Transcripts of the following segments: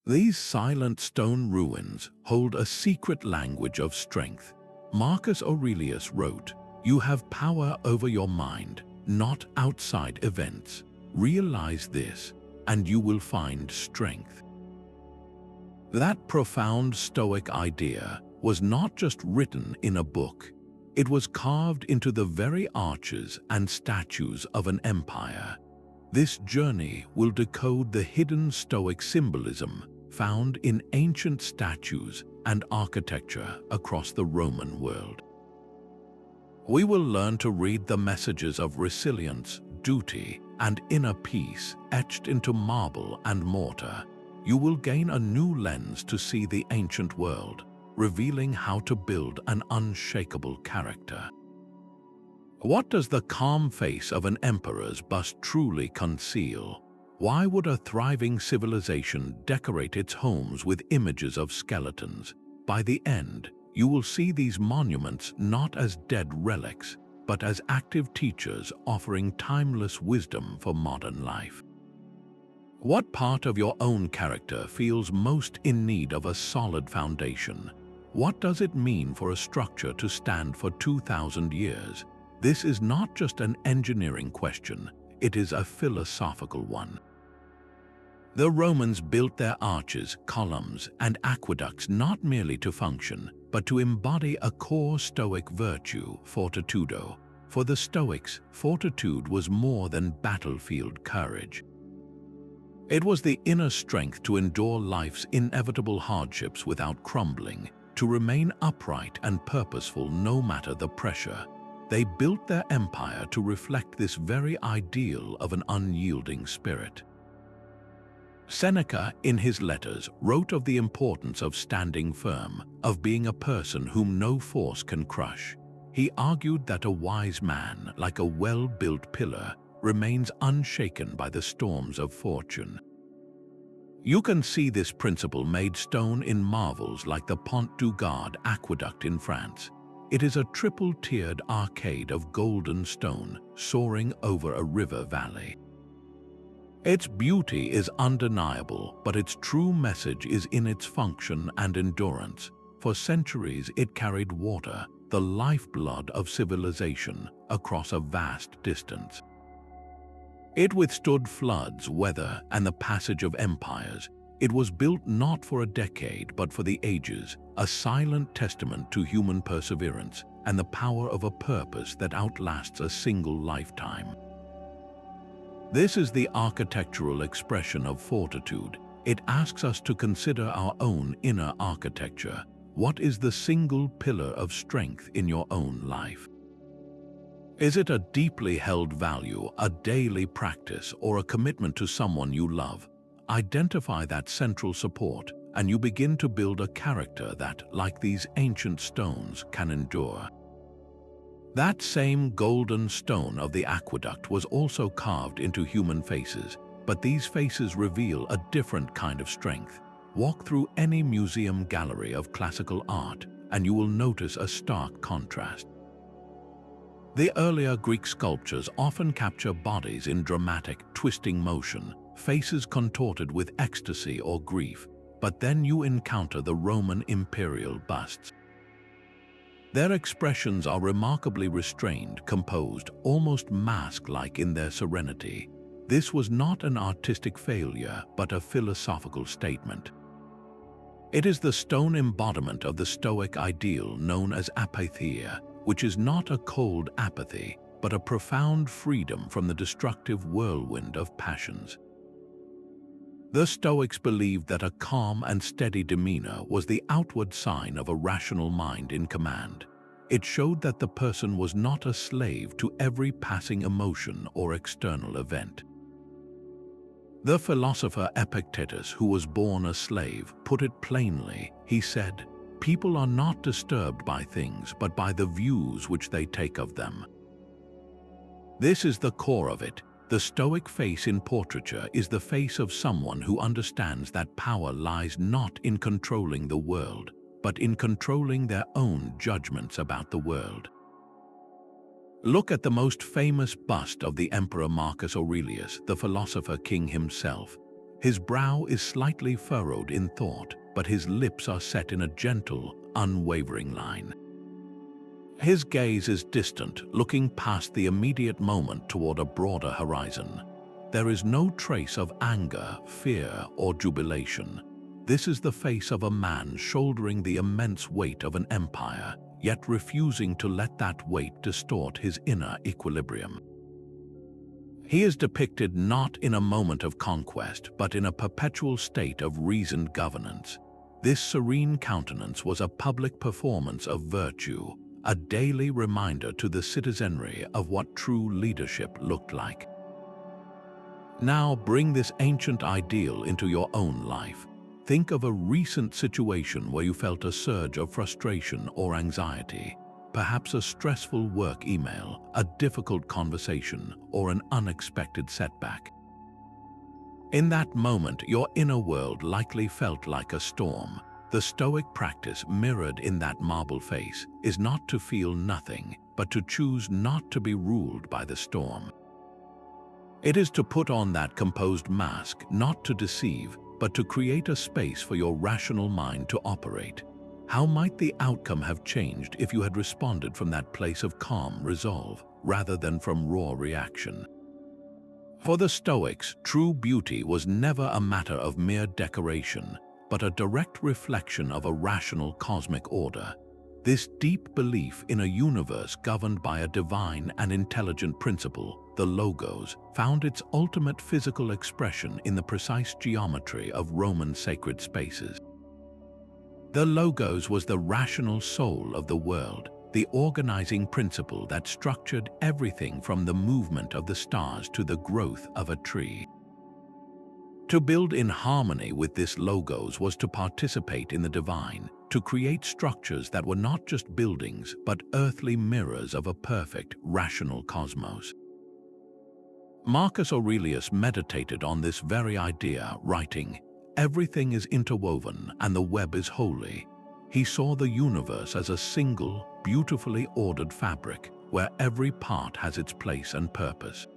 These silent stone ruins hold a secret language of strength. Marcus Aurelius wrote, "You have power over your mind, not outside events. Realize this, and you will find strength." That profound Stoic idea was not just written in a book. It was carved into the very arches and statues of an empire. This journey will decode the hidden Stoic symbolism found in ancient statues and architecture across the Roman world. We will learn to read the messages of resilience, duty, and inner peace etched into marble and mortar. You will gain a new lens to see the ancient world, revealing how to build an unshakable character. What does the calm face of an emperor's bust truly conceal? Why would a thriving civilization decorate its homes with images of skeletons? By the end, you will see these monuments not as dead relics, but as active teachers offering timeless wisdom for modern life. What part of your own character feels most in need of a solid foundation? What does it mean for a structure to stand for 2,000 years? This is not just an engineering question, it is a philosophical one. The Romans built their arches, columns, and aqueducts not merely to function, but to embody a core Stoic virtue, fortitudo. For the Stoics, fortitude was more than battlefield courage. It was the inner strength to endure life's inevitable hardships without crumbling, to remain upright and purposeful no matter the pressure. They built their empire to reflect this very ideal of an unyielding spirit. Seneca, in his letters, wrote of the importance of standing firm, of being a person whom no force can crush. He argued that a wise man, like a well-built pillar, remains unshaken by the storms of fortune. You can see this principle made stone in marvels like the Pont du Gard aqueduct in France. It is a triple-tiered arcade of golden stone soaring over a river valley. Its beauty is undeniable, but its true message is in its function and endurance. For centuries it carried water, the lifeblood of civilization, across a vast distance. It withstood floods, weather, and the passage of empires. It was built not for a decade, but for the ages, a silent testament to human perseverance and the power of a purpose that outlasts a single lifetime. This is the architectural expression of fortitude. It asks us to consider our own inner architecture. What is the single pillar of strength in your own life? Is it a deeply held value, a daily practice, or a commitment to someone you love? Identify that central support, and you begin to build a character that, like these ancient stones, can endure. That same golden stone of the aqueduct was also carved into human faces, but these faces reveal a different kind of strength. Walk through any museum gallery of classical art, and you will notice a stark contrast. The earlier Greek sculptures often capture bodies in dramatic, twisting motion, faces contorted with ecstasy or grief, but then you encounter the Roman Imperial busts. Their expressions are remarkably restrained, composed, almost mask-like in their serenity. This was not an artistic failure, but a philosophical statement. It is the stone embodiment of the Stoic ideal known as apatheia, which is not a cold apathy, but a profound freedom from the destructive whirlwind of passions. The Stoics believed that a calm and steady demeanor was the outward sign of a rational mind in command. It showed that the person was not a slave to every passing emotion or external event. The philosopher Epictetus, who was born a slave, put it plainly. He said, "People are not disturbed by things, but by the views which they take of them." This is the core of it. The Stoic face in portraiture is the face of someone who understands that power lies not in controlling the world, but in controlling their own judgments about the world. Look at the most famous bust of the Emperor Marcus Aurelius, the philosopher king himself. His brow is slightly furrowed in thought, but his lips are set in a gentle, unwavering line. His gaze is distant, looking past the immediate moment toward a broader horizon. There is no trace of anger, fear, or jubilation. This is the face of a man shouldering the immense weight of an empire, yet refusing to let that weight distort his inner equilibrium. He is depicted not in a moment of conquest, but in a perpetual state of reasoned governance. This serene countenance was a public performance of virtue, a daily reminder to the citizenry of what true leadership looked like. Now bring this ancient ideal into your own life. Think of a recent situation where you felt a surge of frustration or anxiety, perhaps a stressful work email, a difficult conversation, or an unexpected setback. In that moment, your inner world likely felt like a storm. The Stoic practice mirrored in that marble face is not to feel nothing, but to choose not to be ruled by the storm. It is to put on that composed mask, not to deceive, but to create a space for your rational mind to operate. How might the outcome have changed if you had responded from that place of calm resolve, rather than from raw reaction? For the Stoics, true beauty was never a matter of mere decoration, but a direct reflection of a rational cosmic order. This deep belief in a universe governed by a divine and intelligent principle, the Logos, found its ultimate physical expression in the precise geometry of Roman sacred spaces. The Logos was the rational soul of the world, the organizing principle that structured everything from the movement of the stars to the growth of a tree. To build in harmony with this Logos was to participate in the divine, to create structures that were not just buildings but earthly mirrors of a perfect, rational cosmos. Marcus Aurelius meditated on this very idea, writing, "Everything is interwoven and the web is holy." He saw the universe as a single, beautifully ordered fabric, where every part has its place and purpose.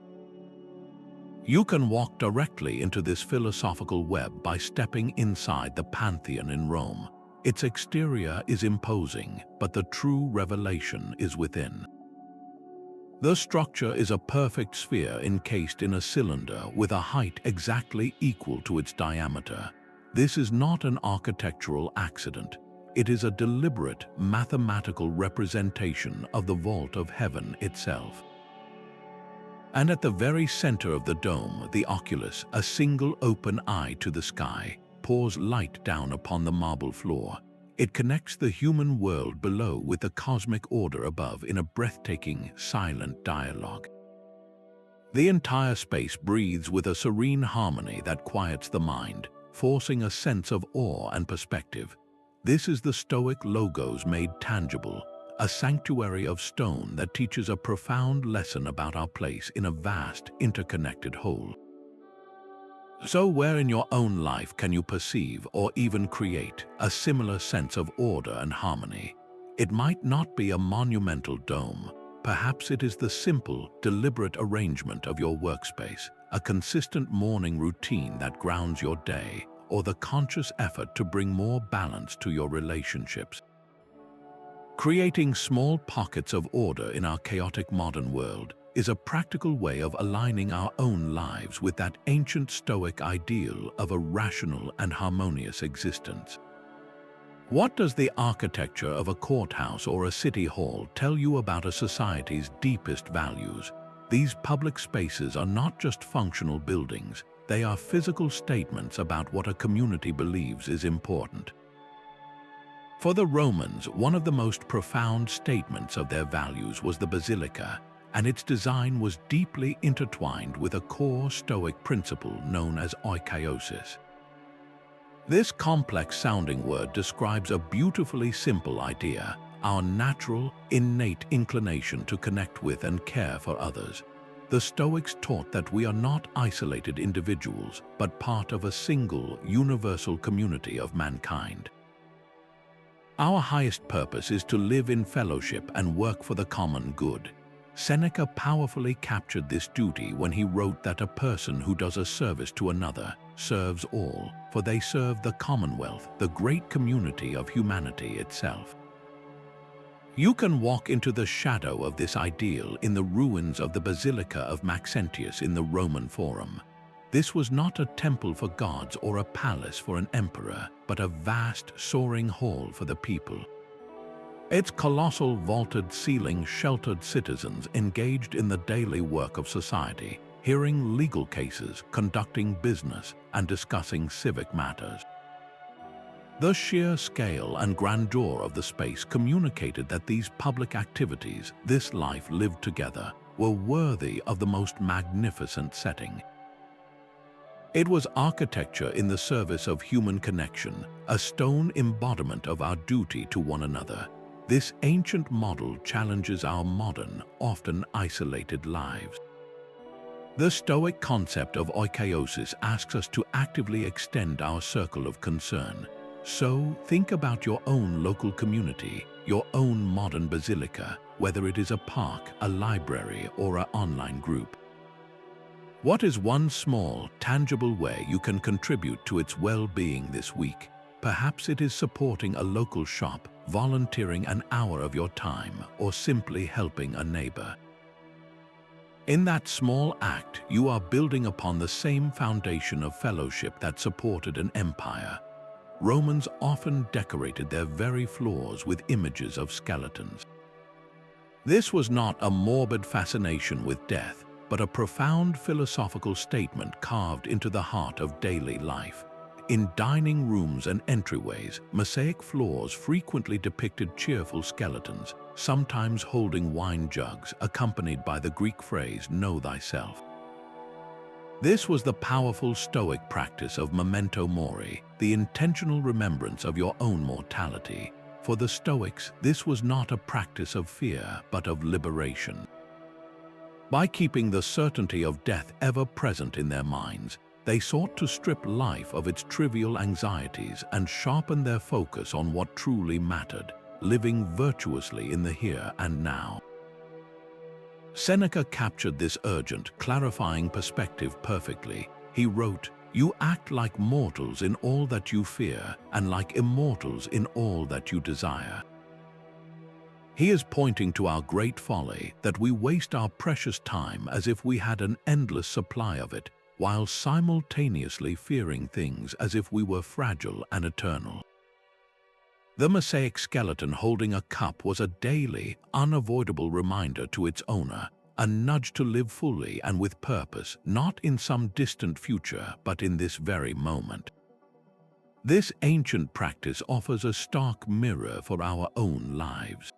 You can walk directly into this philosophical web by stepping inside the Pantheon in Rome. Its exterior is imposing, but the true revelation is within. The structure is a perfect sphere encased in a cylinder with a height exactly equal to its diameter. This is not an architectural accident. It is a deliberate, mathematical representation of the vault of heaven itself. And at the very center of the dome, the oculus, a single open eye to the sky, pours light down upon the marble floor. It connects the human world below with the cosmic order above in a breathtaking, silent dialogue. The entire space breathes with a serene harmony that quiets the mind, forcing a sense of awe and perspective. This is the Stoic Logos made tangible, a sanctuary of stone that teaches a profound lesson about our place in a vast, interconnected whole. So where in your own life can you perceive or even create a similar sense of order and harmony? It might not be a monumental dome. Perhaps it is the simple, deliberate arrangement of your workspace, a consistent morning routine that grounds your day, or the conscious effort to bring more balance to your relationships. Creating small pockets of order in our chaotic modern world is a practical way of aligning our own lives with that ancient Stoic ideal of a rational and harmonious existence. What does the architecture of a courthouse or a city hall tell you about a society's deepest values? These public spaces are not just functional buildings, they are physical statements about what a community believes is important. For the Romans, one of the most profound statements of their values was the Basilica, and its design was deeply intertwined with a core Stoic principle known as oikeiosis. This complex-sounding word describes a beautifully simple idea, our natural, innate inclination to connect with and care for others. The Stoics taught that we are not isolated individuals, but part of a single, universal community of mankind. Our highest purpose is to live in fellowship and work for the common good. Seneca powerfully captured this duty when he wrote that a person who does a service to another serves all, for they serve the commonwealth, the great community of humanity itself. You can walk into the shadow of this ideal in the ruins of the Basilica of Maxentius in the Roman Forum. This was not a temple for gods or a palace for an emperor, but a vast, soaring hall for the people. Its colossal vaulted ceiling sheltered citizens engaged in the daily work of society, hearing legal cases, conducting business, and discussing civic matters. The sheer scale and grandeur of the space communicated that these public activities, this life lived together, were worthy of the most magnificent setting. It was architecture in the service of human connection, a stone embodiment of our duty to one another. This ancient model challenges our modern, often isolated lives. The Stoic concept of oikeiosis asks us to actively extend our circle of concern. So, think about your own local community, your own modern basilica, whether it is a park, a library, or an online group. What is one small, tangible way you can contribute to its well-being this week? Perhaps it is supporting a local shop, volunteering an hour of your time, or simply helping a neighbor. In that small act, you are building upon the same foundation of fellowship that supported an empire. Romans often decorated their very floors with images of skeletons. This was not a morbid fascination with death, but a profound philosophical statement carved into the heart of daily life. In dining rooms and entryways, mosaic floors frequently depicted cheerful skeletons, sometimes holding wine jugs accompanied by the Greek phrase, "Know thyself." This was the powerful Stoic practice of Memento Mori, the intentional remembrance of your own mortality. For the Stoics, this was not a practice of fear, but of liberation. By keeping the certainty of death ever present in their minds, they sought to strip life of its trivial anxieties and sharpen their focus on what truly mattered, living virtuously in the here and now. Seneca captured this urgent, clarifying perspective perfectly. He wrote, "You act like mortals in all that you fear, and like immortals in all that you desire." He is pointing to our great folly, that we waste our precious time as if we had an endless supply of it, while simultaneously fearing things as if we were fragile and eternal. The mosaic skeleton holding a cup was a daily, unavoidable reminder to its owner, a nudge to live fully and with purpose, not in some distant future, but in this very moment. This ancient practice offers a stark mirror for our own lives.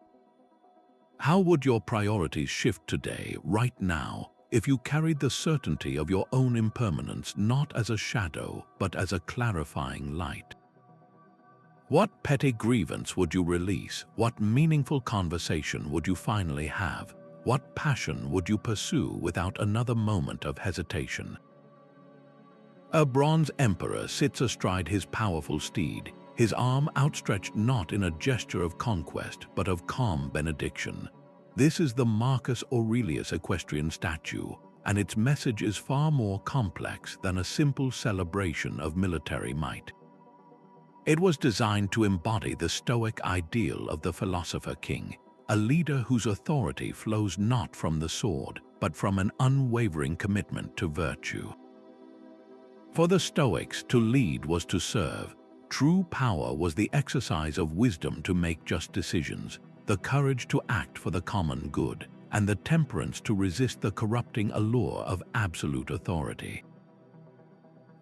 How would your priorities shift today, right now, if you carried the certainty of your own impermanence not as a shadow, but as a clarifying light? What petty grievance would you release? What meaningful conversation would you finally have? What passion would you pursue without another moment of hesitation? A bronze emperor sits astride his powerful steed, his arm outstretched not in a gesture of conquest, but of calm benediction. This is the Marcus Aurelius equestrian statue, and its message is far more complex than a simple celebration of military might. It was designed to embody the Stoic ideal of the philosopher king, a leader whose authority flows not from the sword, but from an unwavering commitment to virtue. For the Stoics, to lead was to serve. True power was the exercise of wisdom to make just decisions, the courage to act for the common good, and the temperance to resist the corrupting allure of absolute authority.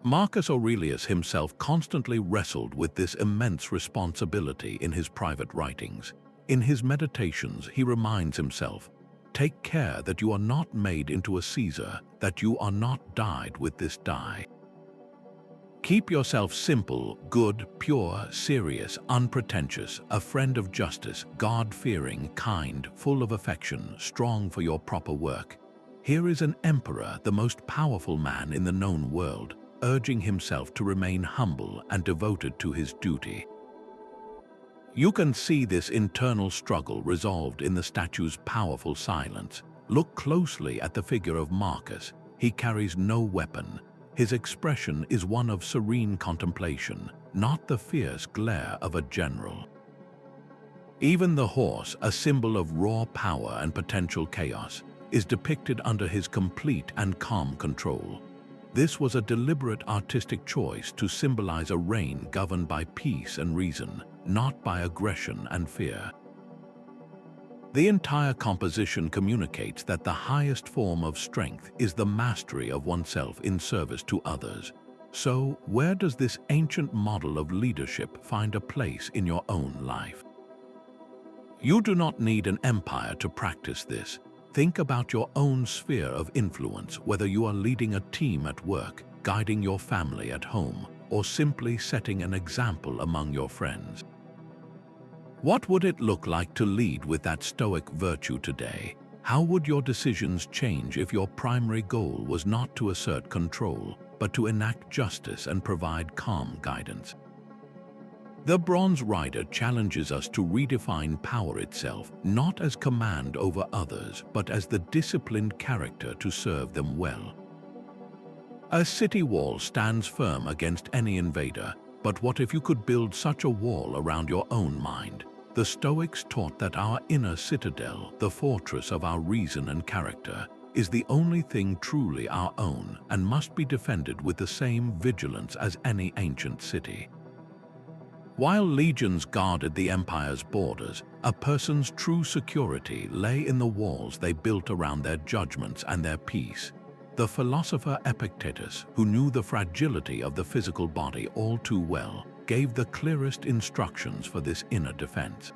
Marcus Aurelius himself constantly wrestled with this immense responsibility in his private writings. In his meditations, he reminds himself, "Take care that you are not made into a Caesar, that you are not dyed with this dye." Keep yourself simple, good, pure, serious, unpretentious, a friend of justice, God-fearing, kind, full of affection, strong for your proper work. Here is an emperor, the most powerful man in the known world, urging himself to remain humble and devoted to his duty. You can see this internal struggle resolved in the statue's powerful silence. Look closely at the figure of Marcus. He carries no weapon. his expression is one of serene contemplation, not the fierce glare of a general. Even the horse, a symbol of raw power and potential chaos, is depicted under his complete and calm control. This was a deliberate artistic choice to symbolize a reign governed by peace and reason, not by aggression and fear. The entire composition communicates that the highest form of strength is the mastery of oneself in service to others. So, where does this ancient model of leadership find a place in your own life? You do not need an empire to practice this. Think about your own sphere of influence, whether you are leading a team at work, guiding your family at home, or simply setting an example among your friends. What would it look like to lead with that Stoic virtue today? How would your decisions change if your primary goal was not to assert control, but to enact justice and provide calm guidance? The Bronze Rider challenges us to redefine power itself, not as command over others, but as the disciplined character to serve them well. A city wall stands firm against any invader, but what if you could build such a wall around your own mind? The Stoics taught that our inner citadel, the fortress of our reason and character, is the only thing truly our own and must be defended with the same vigilance as any ancient city. While legions guarded the empire's borders, a person's true security lay in the walls they built around their judgments and their peace. The philosopher Epictetus, who knew the fragility of the physical body all too well, gave the clearest instructions for this inner defense.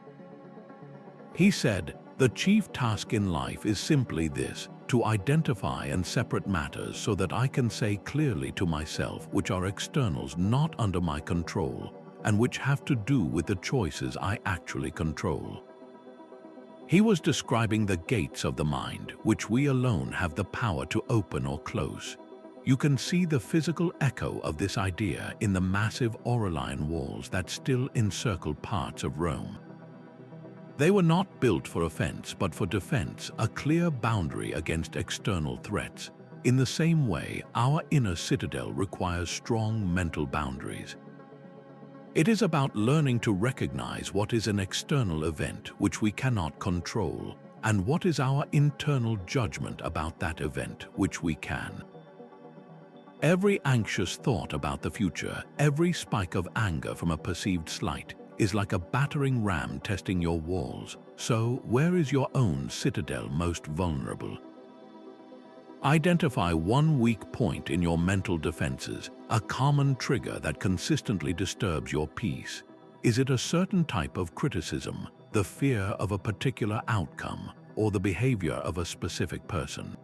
He said, "The chief task in life is simply this, to identify and separate matters so that I can say clearly to myself which are externals not under my control, and which have to do with the choices I actually control." He was describing the gates of the mind, which we alone have the power to open or close. You can see the physical echo of this idea in the massive Aurelian walls that still encircle parts of Rome. They were not built for offense but for defense, a clear boundary against external threats. In the same way, our inner citadel requires strong mental boundaries. It is about learning to recognize what is an external event which we cannot control, and what is our internal judgment about that event which we can. Every anxious thought about the future, every spike of anger from a perceived slight, is like a battering ram testing your walls. So, where is your own citadel most vulnerable? Identify one weak point in your mental defenses, a common trigger that consistently disturbs your peace. Is it a certain type of criticism, the fear of a particular outcome, or the behavior of a specific person?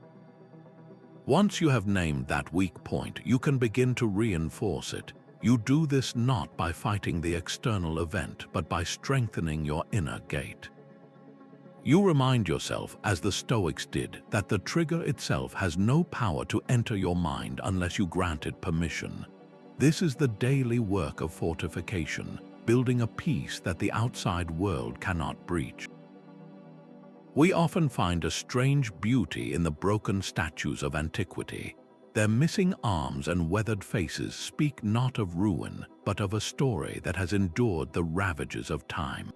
Once you have named that weak point, you can begin to reinforce it. You do this not by fighting the external event, but by strengthening your inner gate. You remind yourself, as the Stoics did, that the trigger itself has no power to enter your mind unless you grant it permission. This is the daily work of fortification, building a peace that the outside world cannot breach. We often find a strange beauty in the broken statues of antiquity. Their missing arms and weathered faces speak not of ruin, but of a story that has endured the ravages of time.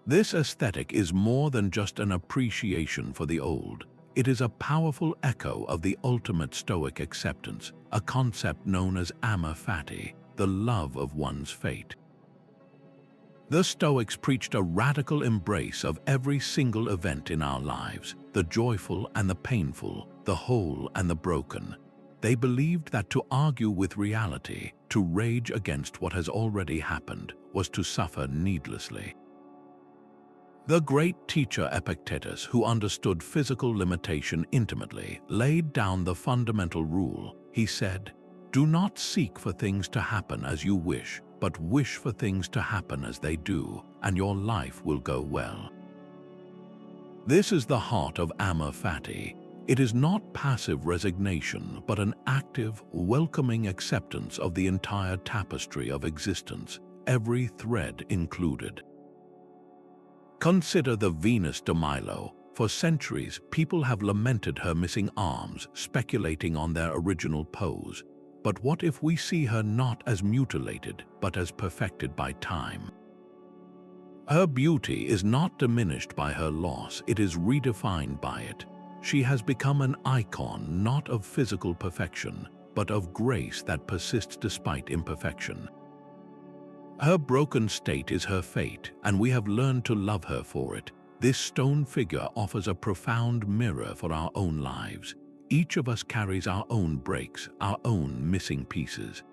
This aesthetic is more than just an appreciation for the old. It is a powerful echo of the ultimate Stoic acceptance, a concept known as Amor Fati, the love of one's fate. The Stoics preached a radical embrace of every single event in our lives, the joyful and the painful, the whole and the broken. They believed that to argue with reality, to rage against what has already happened, was to suffer needlessly. The great teacher Epictetus, who understood physical limitation intimately, laid down the fundamental rule. He said, "Do not seek for things to happen as you wish, but wish for things to happen as they do, and your life will go well." This is the heart of Amor Fati. It is not passive resignation, but an active, welcoming acceptance of the entire tapestry of existence, every thread included. Consider the Venus de Milo, For centuries, people have lamented her missing arms, speculating on their original pose. But what if we see her not as mutilated, but as perfected by time? Her beauty is not diminished by her loss, it is redefined by it. She has become an icon not of physical perfection, but of grace that persists despite imperfection. Her broken state is her fate, and we have learned to love her for it. This stone figure offers a profound mirror for our own lives. Each of us carries our own breaks, our own missing pieces.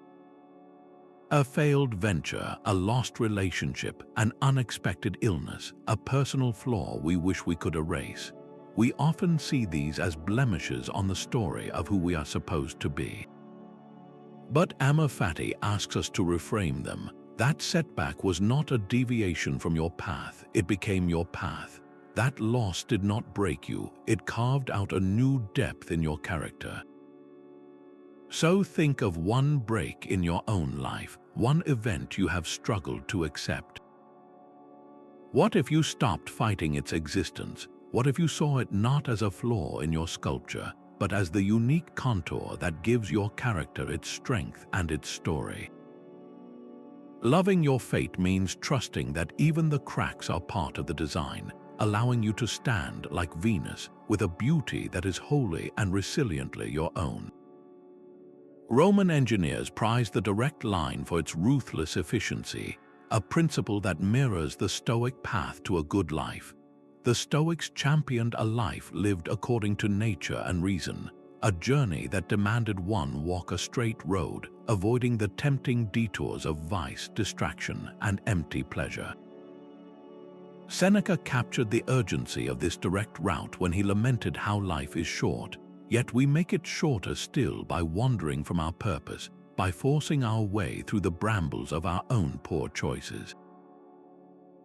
A failed venture, a lost relationship, an unexpected illness, a personal flaw we wish we could erase. We often see these as blemishes on the story of who we are supposed to be. But Amor Fati asks us to reframe them. That setback was not a deviation from your path, it became your path. That loss did not break you, it carved out a new depth in your character. So think of one break in your own life, one event you have struggled to accept. What if you stopped fighting its existence? What if you saw it not as a flaw in your sculpture, but as the unique contour that gives your character its strength and its story? Loving your fate means trusting that even the cracks are part of the design, allowing you to stand like Venus with a beauty that is wholly and resiliently your own. Roman engineers prized the direct line for its ruthless efficiency, a principle that mirrors the Stoic path to a good life. The Stoics championed a life lived according to nature and reason, a journey that demanded one walk a straight road, avoiding the tempting detours of vice, distraction, and empty pleasure. Seneca captured the urgency of this direct route when he lamented how life is short, yet we make it shorter still by wandering from our purpose, by forcing our way through the brambles of our own poor choices.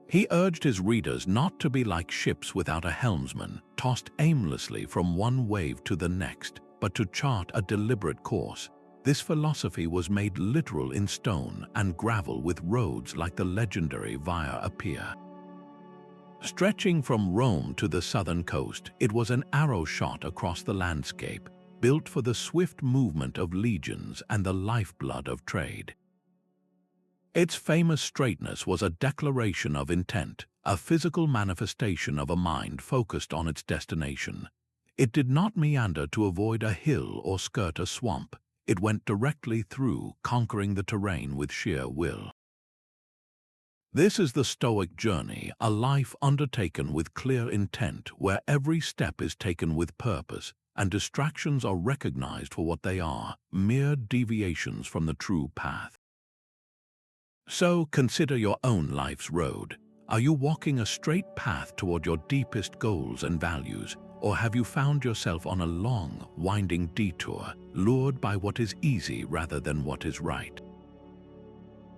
He urged his readers not to be like ships without a helmsman, tossed aimlessly from one wave to the next, but to chart a deliberate course. This philosophy was made literal in stone and gravel with roads like the legendary Via Appia. Stretching from Rome to the southern coast, it was an arrow shot across the landscape, built for the swift movement of legions and the lifeblood of trade. Its famous straightness was a declaration of intent, a physical manifestation of a mind focused on its destination. It did not meander to avoid a hill or skirt a swamp. It went directly through, conquering the terrain with sheer will. This is the Stoic journey, a life undertaken with clear intent, where every step is taken with purpose, and distractions are recognized for what they are, mere deviations from the true path. So consider your own life's road. Are you walking a straight path toward your deepest goals and values, or have you found yourself on a long, winding detour, lured by what is easy rather than what is right?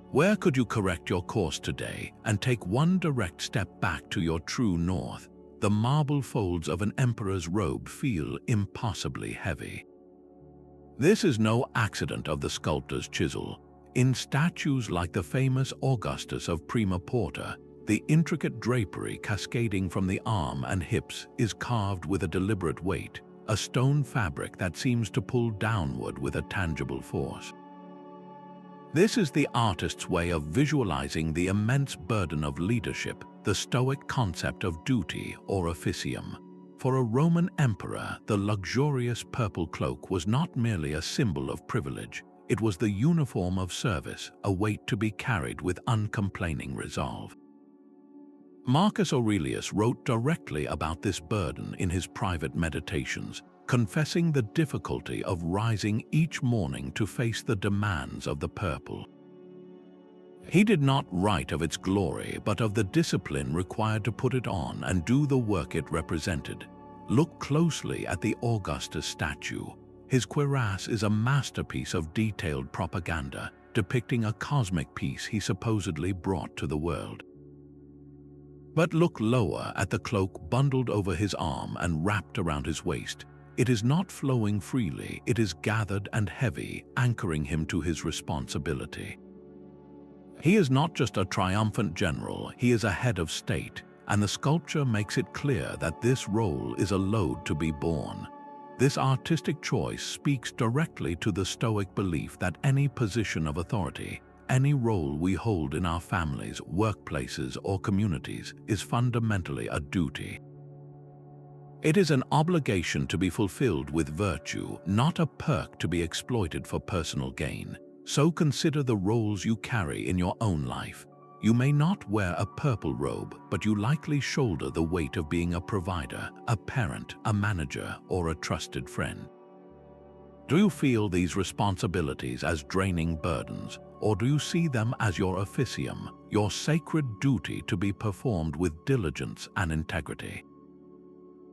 Where could you correct your course today and take one direct step back to your true north? The marble folds of an emperor's robe feel impossibly heavy. This is no accident of the sculptor's chisel. In statues like the famous Augustus of Prima Porta, the intricate drapery cascading from the arm and hips is carved with a deliberate weight, a stone fabric that seems to pull downward with a tangible force. This is the artist's way of visualizing the immense burden of leadership, the Stoic concept of duty or officium. For a Roman emperor, the luxurious purple cloak was not merely a symbol of privilege, it was the uniform of service, a weight to be carried with uncomplaining resolve. Marcus Aurelius wrote directly about this burden in his private meditations, confessing the difficulty of rising each morning to face the demands of the purple. He did not write of its glory, but of the discipline required to put it on and do the work it represented. Look closely at the Augustus statue. His cuirass is a masterpiece of detailed propaganda, depicting a cosmic peace he supposedly brought to the world. But look lower at the cloak bundled over his arm and wrapped around his waist. It is not flowing freely, it is gathered and heavy, anchoring him to his responsibility. He is not just a triumphant general, he is a head of state, and the sculpture makes it clear that this role is a load to be borne. This artistic choice speaks directly to the Stoic belief that any position of authority, any role we hold in our families, workplaces, or communities is fundamentally a duty. It is an obligation to be fulfilled with virtue, not a perk to be exploited for personal gain. So consider the roles you carry in your own life. You may not wear a purple robe, but you likely shoulder the weight of being a provider, a parent, a manager, or a trusted friend. Do you feel these responsibilities as draining burdens, or do you see them as your officium, your sacred duty to be performed with diligence and integrity?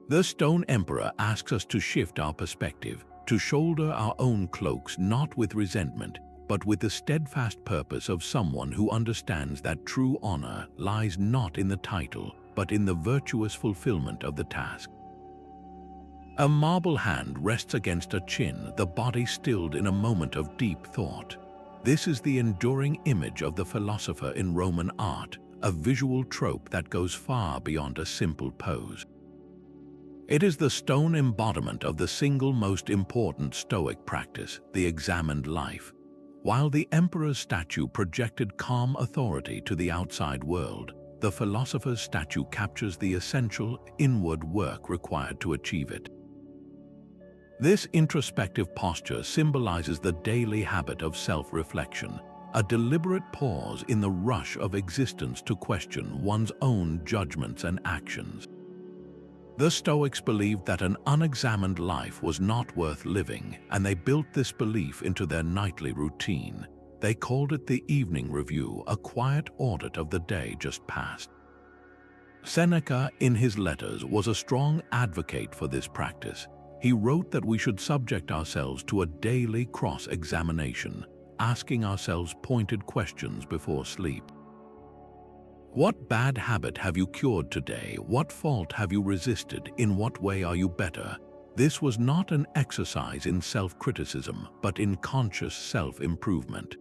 The Stone Emperor asks us to shift our perspective, to shoulder our own cloaks not with resentment, but with the steadfast purpose of someone who understands that true honor lies not in the title, but in the virtuous fulfillment of the task. A marble hand rests against a chin, the body stilled in a moment of deep thought. This is the enduring image of the philosopher in Roman art, a visual trope that goes far beyond a simple pose. It is the stone embodiment of the single most important Stoic practice, the examined life. While the emperor's statue projected calm authority to the outside world, the philosopher's statue captures the essential inward work required to achieve it. This introspective posture symbolizes the daily habit of self-reflection, a deliberate pause in the rush of existence to question one's own judgments and actions. The Stoics believed that an unexamined life was not worth living, and they built this belief into their nightly routine. They called it the evening review, a quiet audit of the day just past. Seneca, in his letters, was a strong advocate for this practice. He wrote that we should subject ourselves to a daily cross-examination, asking ourselves pointed questions before sleep. What bad habit have you cured today? What fault have you resisted? In what way are you better? This was not an exercise in self-criticism, but in conscious self-improvement.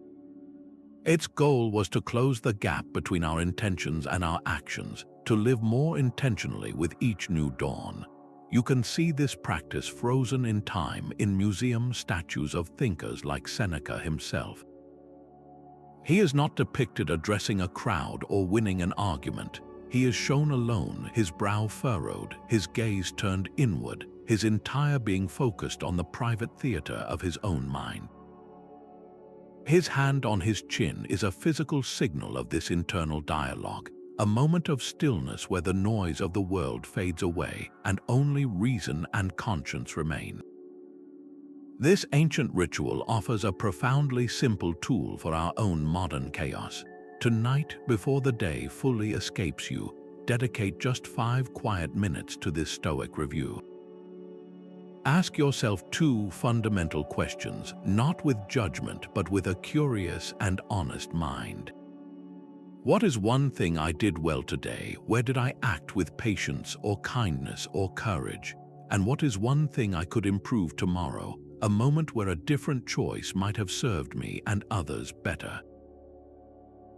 Its goal was to close the gap between our intentions and our actions, to live more intentionally with each new dawn. You can see this practice frozen in time in museum statues of thinkers like Seneca himself. He is not depicted addressing a crowd or winning an argument. He is shown alone, his brow furrowed, his gaze turned inward, his entire being focused on the private theater of his own mind. His hand on his chin is a physical signal of this internal dialogue, a moment of stillness where the noise of the world fades away and only reason and conscience remain. This ancient ritual offers a profoundly simple tool for our own modern chaos. Tonight, before the day fully escapes you, dedicate just 5 quiet minutes to this Stoic review. Ask yourself 2 fundamental questions, not with judgment, but with a curious and honest mind. What is one thing I did well today? Where did I act with patience or kindness or courage? And what is one thing I could improve tomorrow? A moment where a different choice might have served me and others better.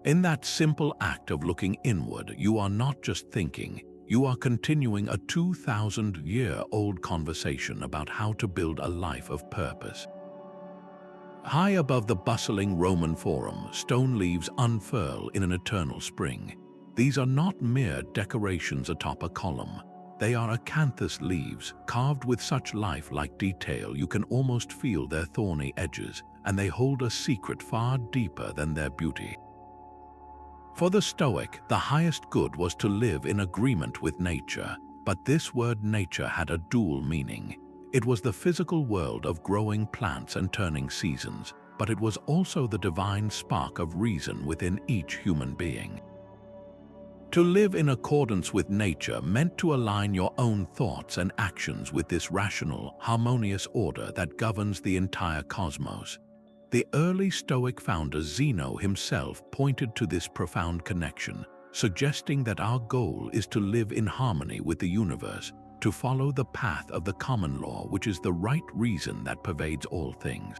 In that simple act of looking inward, you are not just thinking, you are continuing a 2,000-year-old conversation about how to build a life of purpose. High above the bustling Roman Forum, stone leaves unfurl in an eternal spring. These are not mere decorations atop a column. They are acanthus leaves, carved with such lifelike detail you can almost feel their thorny edges, and they hold a secret far deeper than their beauty. For the Stoic, the highest good was to live in agreement with nature, but this word nature had a dual meaning. It was the physical world of growing plants and turning seasons, but it was also the divine spark of reason within each human being. To live in accordance with nature meant to align your own thoughts and actions with this rational, harmonious order that governs the entire cosmos. The early Stoic founder Zeno himself pointed to this profound connection, suggesting that our goal is to live in harmony with the universe, to follow the path of the common law, which is the right reason that pervades all things.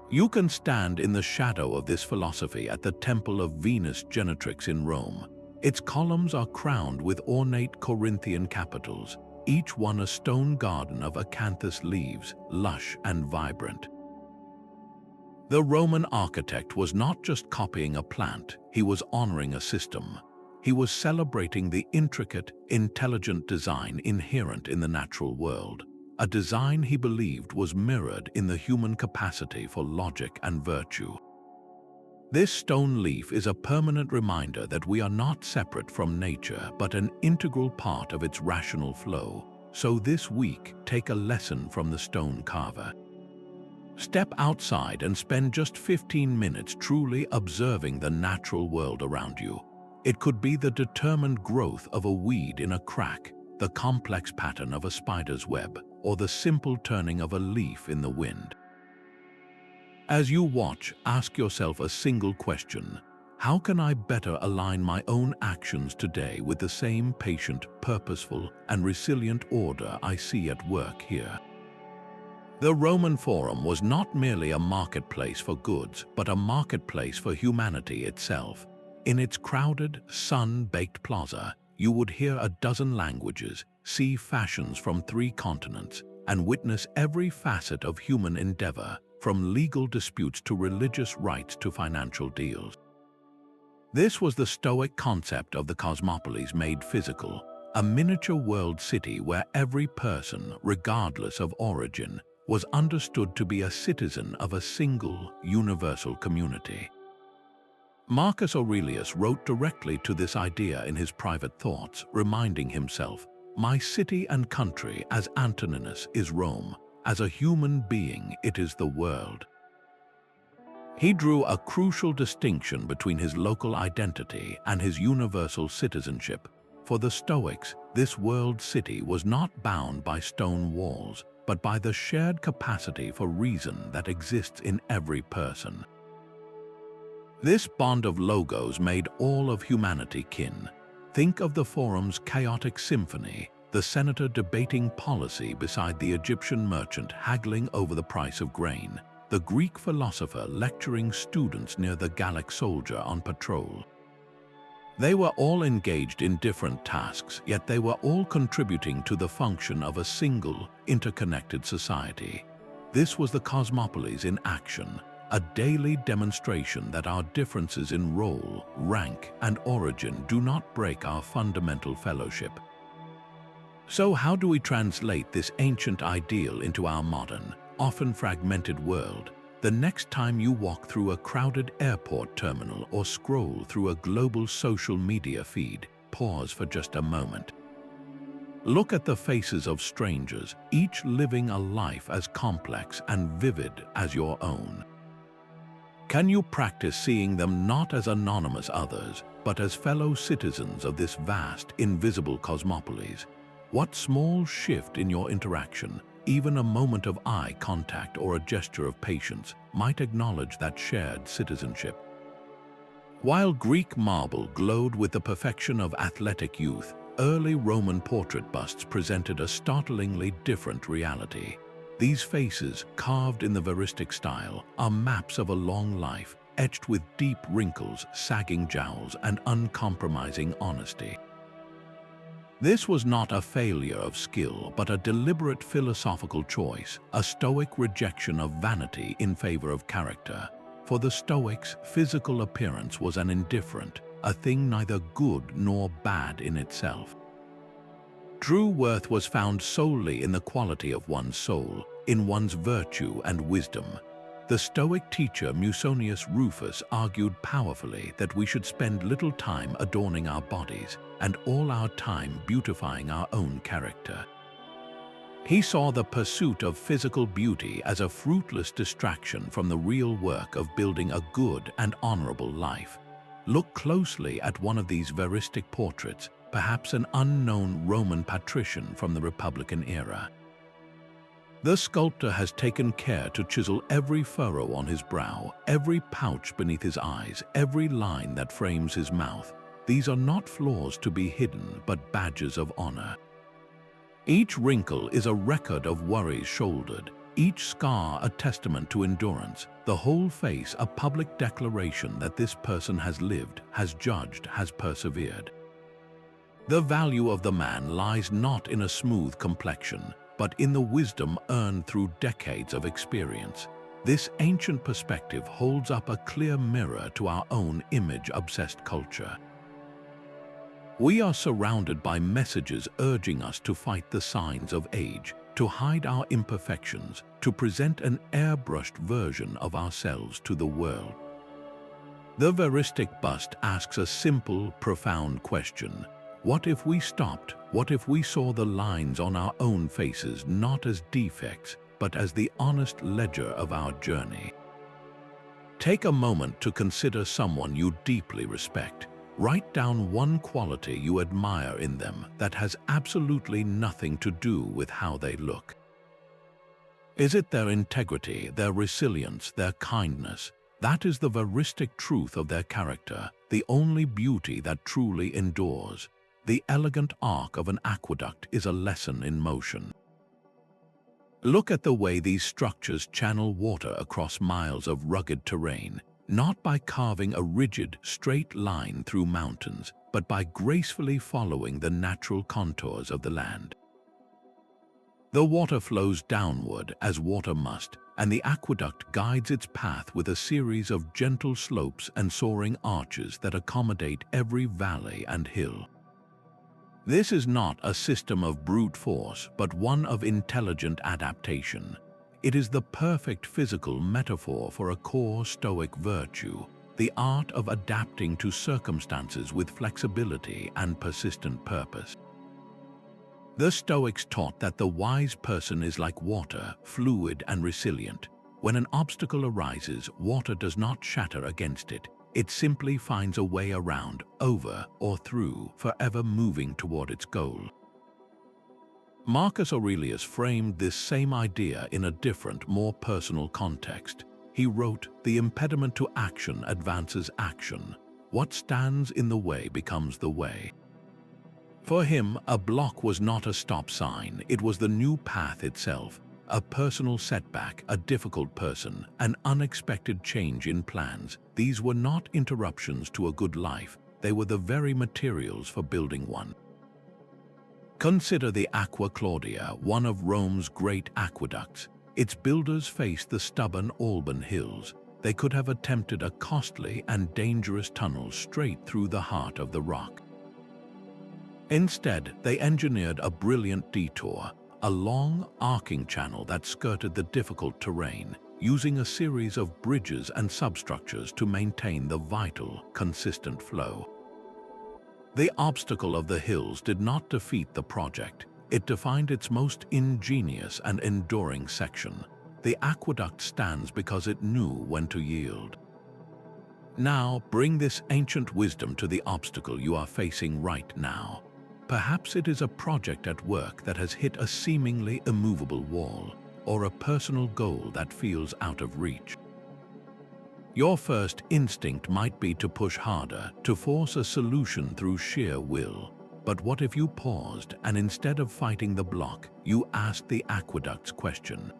You can stand in the shadow of this philosophy at the temple of Venus Genetrix in Rome. Its columns are crowned with ornate Corinthian capitals, each one a stone garden of acanthus leaves, lush and vibrant. The Roman architect was not just copying a plant, he was honoring a system. He was celebrating the intricate, intelligent design inherent in the natural world, a design he believed was mirrored in the human capacity for logic and virtue. This stone leaf is a permanent reminder that we are not separate from nature but an integral part of its rational flow. So this week, take a lesson from the stone carver. Step outside and spend just 15 minutes truly observing the natural world around you. It could be the determined growth of a weed in a crack, the complex pattern of a spider's web, or the simple turning of a leaf in the wind. As you watch, ask yourself a single question. How can I better align my own actions today with the same patient, purposeful, and resilient order I see at work here? The Roman Forum was not merely a marketplace for goods, but a marketplace for humanity itself. In its crowded, sun-baked plaza, you would hear a dozen languages, see fashions from 3 continents, and witness every facet of human endeavor, from legal disputes to religious rites to financial deals. This was the Stoic concept of the Cosmopolis made physical, a miniature world city where every person, regardless of origin, was understood to be a citizen of a single, universal community. Marcus Aurelius wrote directly to this idea in his private thoughts, reminding himself, "My city and country, as Antoninus, is Rome. As a human being, it is the world." He drew a crucial distinction between his local identity and his universal citizenship. For the Stoics, this world city was not bound by stone walls, but by the shared capacity for reason that exists in every person. This bond of logos made all of humanity kin. Think of the Forum's chaotic symphony, the senator debating policy beside the Egyptian merchant haggling over the price of grain, the Greek philosopher lecturing students near the Gallic soldier on patrol. They were all engaged in different tasks, yet they were all contributing to the function of a single, interconnected society. This was the Cosmopolis in action, a daily demonstration that our differences in role, rank, and origin do not break our fundamental fellowship. So how do we translate this ancient ideal into our modern, often fragmented world? The next time you walk through a crowded airport terminal or scroll through a global social media feed, pause for just a moment. Look at the faces of strangers, each living a life as complex and vivid as your own. Can you practice seeing them not as anonymous others, but as fellow citizens of this vast, invisible cosmopolis? What small shift in your interaction, even a moment of eye contact or a gesture of patience, might acknowledge that shared citizenship? While Greek marble glowed with the perfection of athletic youth, early Roman portrait busts presented a startlingly different reality. These faces, carved in the Veristic style, are maps of a long life, etched with deep wrinkles, sagging jowls, and uncompromising honesty. This was not a failure of skill, but a deliberate philosophical choice, a Stoic rejection of vanity in favor of character. For the Stoics, physical appearance was an indifferent, a thing neither good nor bad in itself. True worth was found solely in the quality of one's soul, in one's virtue and wisdom. The Stoic teacher Musonius Rufus argued powerfully that we should spend little time adorning our bodies and all our time beautifying our own character. He saw the pursuit of physical beauty as a fruitless distraction from the real work of building a good and honorable life. Look closely at one of these Veristic portraits, perhaps an unknown Roman patrician from the Republican era. The sculptor has taken care to chisel every furrow on his brow, every pouch beneath his eyes, every line that frames his mouth. These are not flaws to be hidden, but badges of honor. Each wrinkle is a record of worries shouldered, each scar a testament to endurance, the whole face a public declaration that this person has lived, has judged, has persevered. The value of the man lies not in a smooth complexion, but in the wisdom earned through decades of experience. This ancient perspective holds up a clear mirror to our own image-obsessed culture. We are surrounded by messages urging us to fight the signs of age, to hide our imperfections, to present an airbrushed version of ourselves to the world. The Veristic bust asks a simple, profound question. What if we stopped? What if we saw the lines on our own faces not as defects, but as the honest ledger of our journey? Take a moment to consider someone you deeply respect. Write down one quality you admire in them that has absolutely nothing to do with how they look. Is it their integrity, their resilience, their kindness? That is the veristic truth of their character, the only beauty that truly endures. The elegant arc of an aqueduct is a lesson in motion. Look at the way these structures channel water across miles of rugged terrain, not by carving a rigid, straight line through mountains, but by gracefully following the natural contours of the land. The water flows downward, as water must, and the aqueduct guides its path with a series of gentle slopes and soaring arches that accommodate every valley and hill. This is not a system of brute force, but one of intelligent adaptation. It is the perfect physical metaphor for a core Stoic virtue, the art of adapting to circumstances with flexibility and persistent purpose. The Stoics taught that the wise person is like water, fluid and resilient. When an obstacle arises, water does not shatter against it. It simply finds a way around, over, or through, forever moving toward its goal. Marcus Aurelius framed this same idea in a different, more personal context. He wrote, "The impediment to action advances action. What stands in the way becomes the way." For him, a block was not a stop sign, it was the new path itself. A personal setback, a difficult person, an unexpected change in plans. These were not interruptions to a good life, they were the very materials for building one. Consider the Aqua Claudia, one of Rome's great aqueducts. Its builders faced the stubborn Alban hills. They could have attempted a costly and dangerous tunnel straight through the heart of the rock. Instead, they engineered a brilliant detour, a long, arcing channel that skirted the difficult terrain, using a series of bridges and substructures to maintain the vital, consistent flow. The obstacle of the hills did not defeat the project. It defined its most ingenious and enduring section. The aqueduct stands because it knew when to yield. Now, bring this ancient wisdom to the obstacle you are facing right now. Perhaps it is a project at work that has hit a seemingly immovable wall, or a personal goal that feels out of reach. Your first instinct might be to push harder, to force a solution through sheer will. But what if you paused and instead of fighting the block, you asked the aqueduct's question?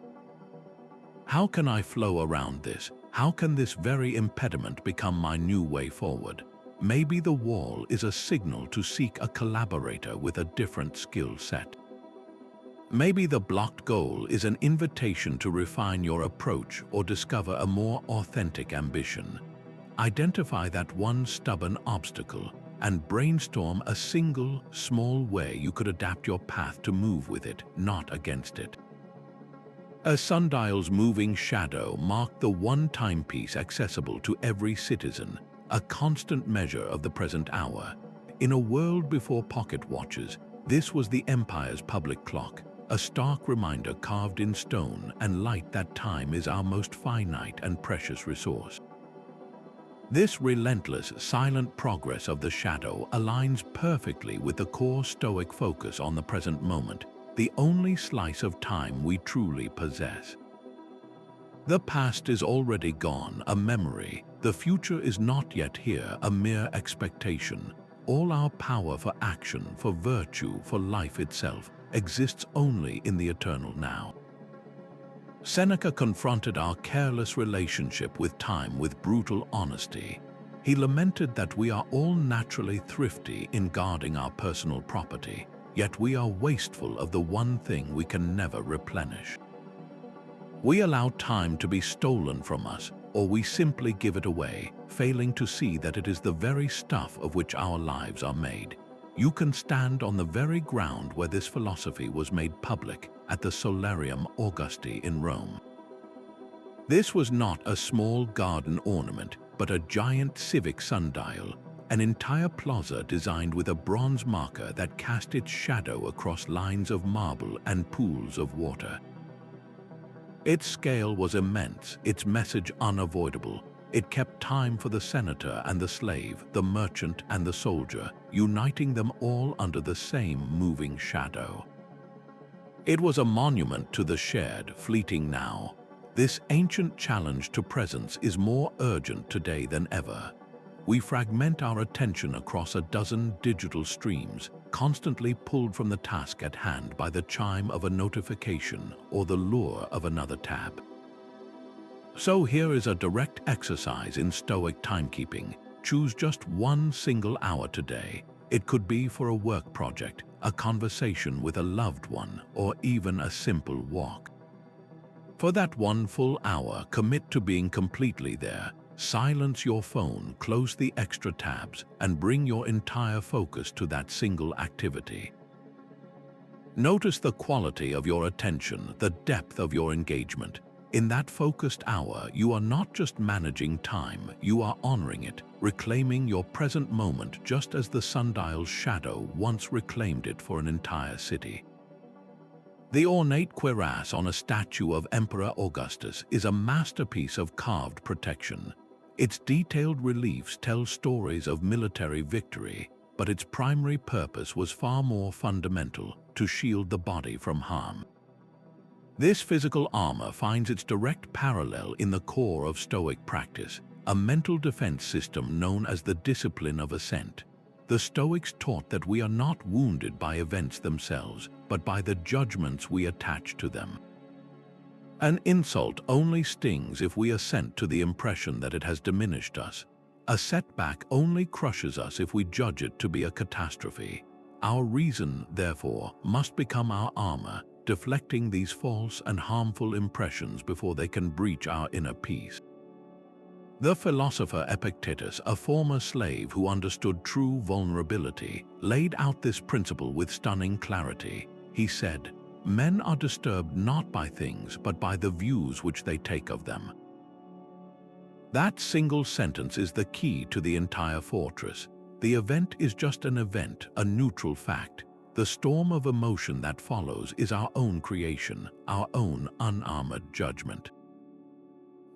How can I flow around this? How can this very impediment become my new way forward? Maybe the wall is a signal to seek a collaborator with a different skill set. Maybe the blocked goal is an invitation to refine your approach or discover a more authentic ambition. Identify that one stubborn obstacle and brainstorm a single, small way you could adapt your path to move with it, not against it. A sundial's moving shadow marked the one timepiece accessible to every citizen, a constant measure of the present hour. In a world before pocket watches, this was the empire's public clock, a stark reminder carved in stone and light that time is our most finite and precious resource. This relentless, silent progress of the shadow aligns perfectly with the core Stoic focus on the present moment, the only slice of time we truly possess. The past is already gone, a memory. The future is not yet here, a mere expectation. All our power for action, for virtue, for life itself, exists only in the eternal now. Seneca confronted our careless relationship with time with brutal honesty. He lamented that we are all naturally thrifty in guarding our personal property, yet we are wasteful of the one thing we can never replenish. We allow time to be stolen from us, or we simply give it away, failing to see that it is the very stuff of which our lives are made. You can stand on the very ground where this philosophy was made public, at the Solarium Augusti in Rome. This was not a small garden ornament, but a giant civic sundial, an entire plaza designed with a bronze marker that cast its shadow across lines of marble and pools of water. Its scale was immense, its message unavoidable. It kept time for the senator and the slave, the merchant and the soldier, uniting them all under the same moving shadow. It was a monument to the shared, fleeting now. This ancient challenge to presence is more urgent today than ever. We fragment our attention across a dozen digital streams, constantly pulled from the task at hand by the chime of a notification or the lure of another tab. So here is a direct exercise in Stoic timekeeping. Choose just one single hour today. It could be for a work project, a conversation with a loved one, or even a simple walk. For that one full hour, commit to being completely there. Silence your phone, close the extra tabs, and bring your entire focus to that single activity. Notice the quality of your attention, the depth of your engagement. In that focused hour, you are not just managing time, you are honoring it, reclaiming your present moment just as the sundial's shadow once reclaimed it for an entire city. The ornate cuirass on a statue of Emperor Augustus is a masterpiece of carved protection. Its detailed reliefs tell stories of military victory, but its primary purpose was far more fundamental: to shield the body from harm. This physical armor finds its direct parallel in the core of Stoic practice, a mental defense system known as the discipline of Assent. The Stoics taught that we are not wounded by events themselves, but by the judgments we attach to them. An insult only stings if we assent to the impression that it has diminished us. A setback only crushes us if we judge it to be a catastrophe. Our reason, therefore, must become our armor, deflecting these false and harmful impressions before they can breach our inner peace. The philosopher Epictetus, a former slave who understood true vulnerability, laid out this principle with stunning clarity. He said, "Men are disturbed not by things, but by the views which they take of them." That single sentence is the key to the entire fortress. The event is just an event, a neutral fact. The storm of emotion that follows is our own creation, our own unarmored judgment.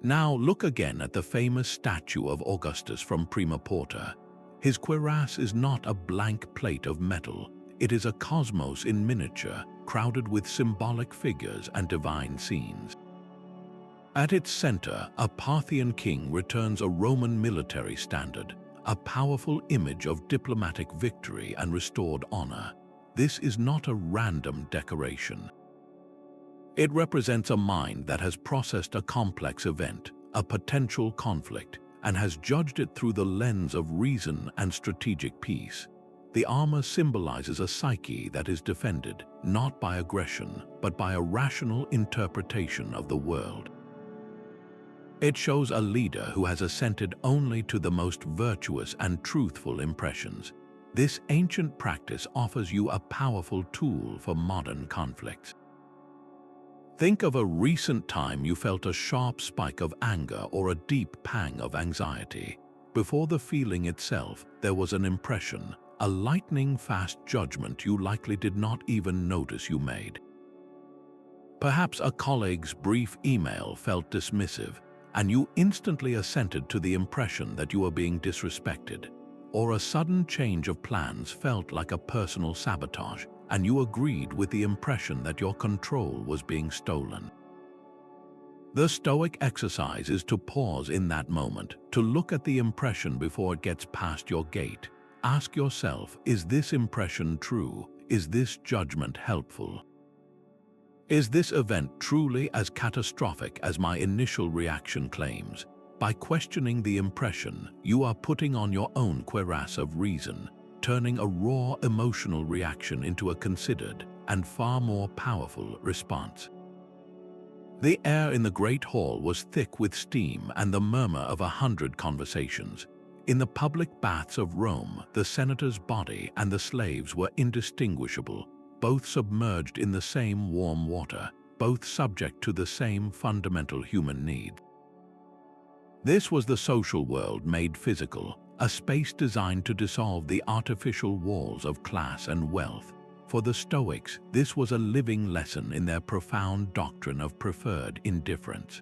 Now look again at the famous statue of Augustus from Prima Porta. His cuirass is not a blank plate of metal. It is a cosmos in miniature, crowded with symbolic figures and divine scenes. At its center, a Parthian king returns a Roman military standard, a powerful image of diplomatic victory and restored honor. This is not a random decoration. It represents a mind that has processed a complex event, a potential conflict, and has judged it through the lens of reason and strategic peace. The armor symbolizes a psyche that is defended, not by aggression, but by a rational interpretation of the world. It shows a leader who has assented only to the most virtuous and truthful impressions. This ancient practice offers you a powerful tool for modern conflicts. Think of a recent time you felt a sharp spike of anger or a deep pang of anxiety. Before the feeling itself, there was an impression, a lightning-fast judgment you likely did not even notice you made. Perhaps a colleague's brief email felt dismissive, and you instantly assented to the impression that you were being disrespected. Or a sudden change of plans felt like a personal sabotage, and you agreed with the impression that your control was being stolen. The Stoic exercise is to pause in that moment, to look at the impression before it gets past your gate. Ask yourself, is this impression true? Is this judgment helpful? Is this event truly as catastrophic as my initial reaction claims? By questioning the impression, you are putting on your own cuirass of reason, turning a raw emotional reaction into a considered and far more powerful response. The air in the great hall was thick with steam and the murmur of 100 conversations. In the public baths of Rome, the senator's body and the slaves were indistinguishable, both submerged in the same warm water, both subject to the same fundamental human need. This was the social world made physical, a space designed to dissolve the artificial walls of class and wealth. For the Stoics, this was a living lesson in their profound doctrine of preferred indifference.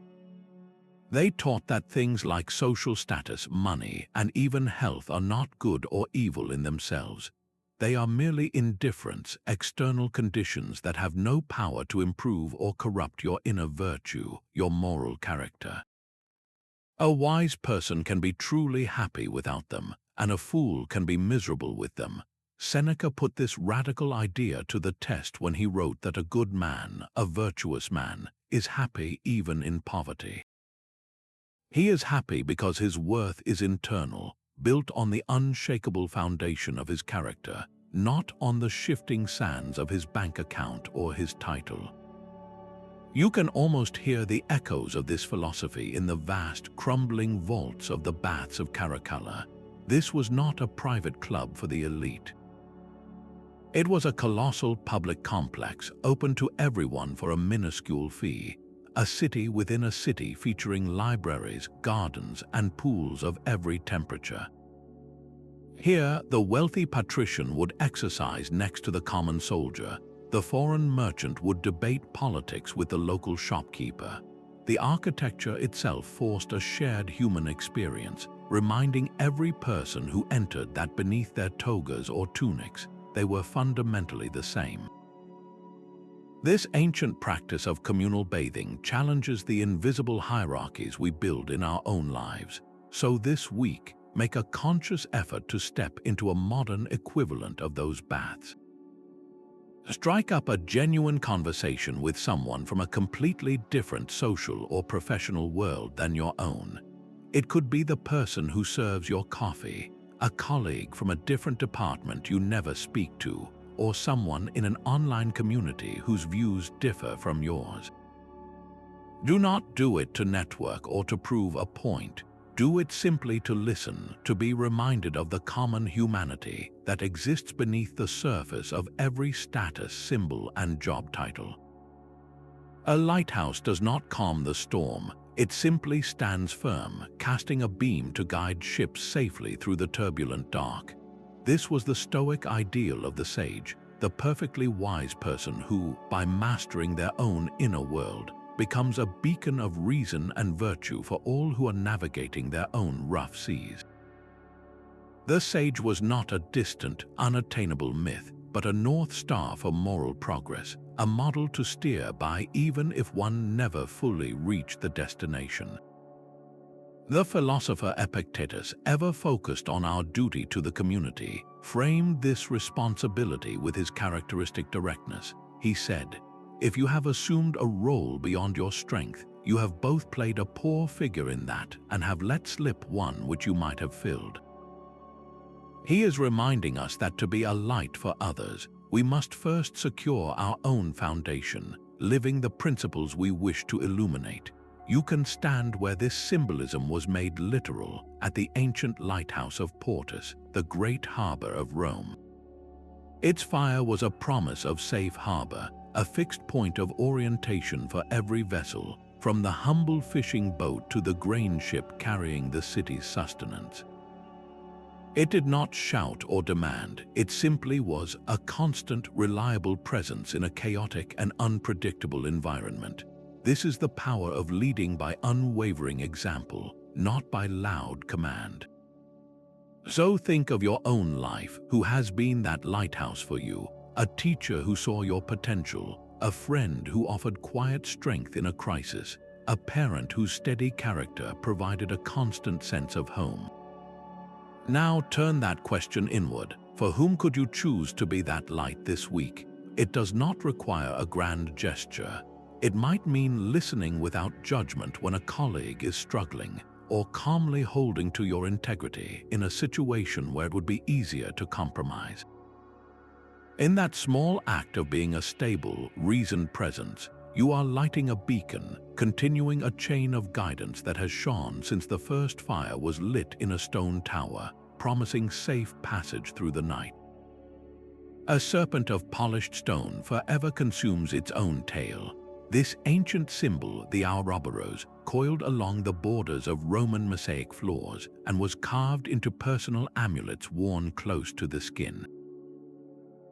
They taught that things like social status, money, and even health are not good or evil in themselves. They are merely indifference, external conditions that have no power to improve or corrupt your inner virtue, your moral character. A wise person can be truly happy without them, and a fool can be miserable with them. Seneca put this radical idea to the test when he wrote that a good man, a virtuous man, is happy even in poverty. He is happy because his worth is internal, built on the unshakable foundation of his character, not on the shifting sands of his bank account or his title. You can almost hear the echoes of this philosophy in the vast, crumbling vaults of the baths of Caracalla. This was not a private club for the elite. It was a colossal public complex open to everyone for a minuscule fee, a city within a city featuring libraries, gardens, and pools of every temperature. Here, the wealthy patrician would exercise next to the common soldier. The foreign merchant would debate politics with the local shopkeeper. The architecture itself forced a shared human experience, reminding every person who entered that beneath their togas or tunics, they were fundamentally the same. This ancient practice of communal bathing challenges the invisible hierarchies we build in our own lives. So this week, make a conscious effort to step into a modern equivalent of those baths. Strike up a genuine conversation with someone from a completely different social or professional world than your own. It could be the person who serves your coffee, a colleague from a different department you never speak to, or someone in an online community whose views differ from yours. Do not do it to network or to prove a point. Do it simply to listen, to be reminded of the common humanity that exists beneath the surface of every status, symbol, and job title. A lighthouse does not calm the storm. It simply stands firm, casting a beam to guide ships safely through the turbulent dark. This was the Stoic ideal of the sage, the perfectly wise person who, by mastering their own inner world, becomes a beacon of reason and virtue for all who are navigating their own rough seas. The sage was not a distant, unattainable myth, but a North Star for moral progress, a model to steer by even if one never fully reached the destination. The philosopher Epictetus, ever focused on our duty to the community, framed this responsibility with his characteristic directness. He said, "If you have assumed a role beyond your strength, you have both played a poor figure in that and have let slip one which you might have filled." He is reminding us that to be a light for others, we must first secure our own foundation, living the principles we wish to illuminate. You can stand where this symbolism was made literal, at the ancient lighthouse of Portus, the great harbor of Rome. Its fire was a promise of safe harbor, a fixed point of orientation for every vessel, from the humble fishing boat to the grain ship carrying the city's sustenance. It did not shout or demand, it simply was a constant, reliable presence in a chaotic and unpredictable environment. This is the power of leading by unwavering example, not by loud command. So think of your own life, who has been that lighthouse for you, a teacher who saw your potential, a friend who offered quiet strength in a crisis, a parent whose steady character provided a constant sense of home. Now turn that question inward. For whom could you choose to be that light this week? It does not require a grand gesture. It might mean listening without judgment when a colleague is struggling, or calmly holding to your integrity in a situation where it would be easier to compromise. In that small act of being a stable, reasoned presence, you are lighting a beacon, continuing a chain of guidance that has shone since the first fire was lit in a stone tower, promising safe passage through the night. A serpent of polished stone forever consumes its own tail. This ancient symbol, the Ouroboros, coiled along the borders of Roman mosaic floors and was carved into personal amulets worn close to the skin.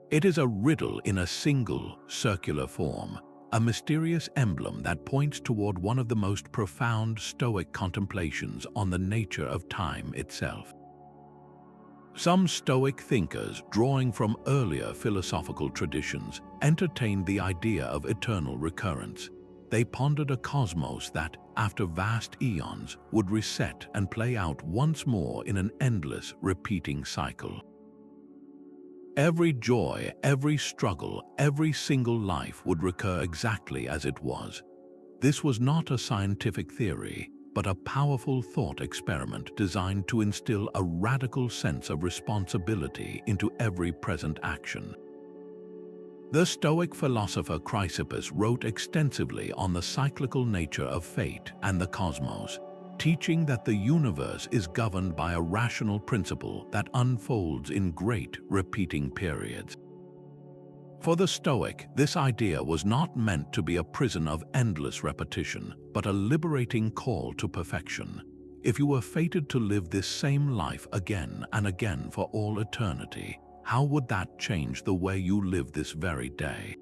It is a riddle in a single, circular form, a mysterious emblem that points toward one of the most profound Stoic contemplations on the nature of time itself. Some Stoic thinkers, drawing from earlier philosophical traditions, entertained the idea of eternal recurrence. They pondered a cosmos that, after vast eons, would reset and play out once more in an endless, repeating cycle. Every joy, every struggle, every single life would recur exactly as it was. This was not a scientific theory, but a powerful thought experiment designed to instill a radical sense of responsibility into every present action. The Stoic philosopher Chrysippus wrote extensively on the cyclical nature of fate and the cosmos, teaching that the universe is governed by a rational principle that unfolds in great, repeating periods. For the Stoic, this idea was not meant to be a prison of endless repetition, but a liberating call to perfection. If you were fated to live this same life again and again for all eternity, how would that change the way you live this very day?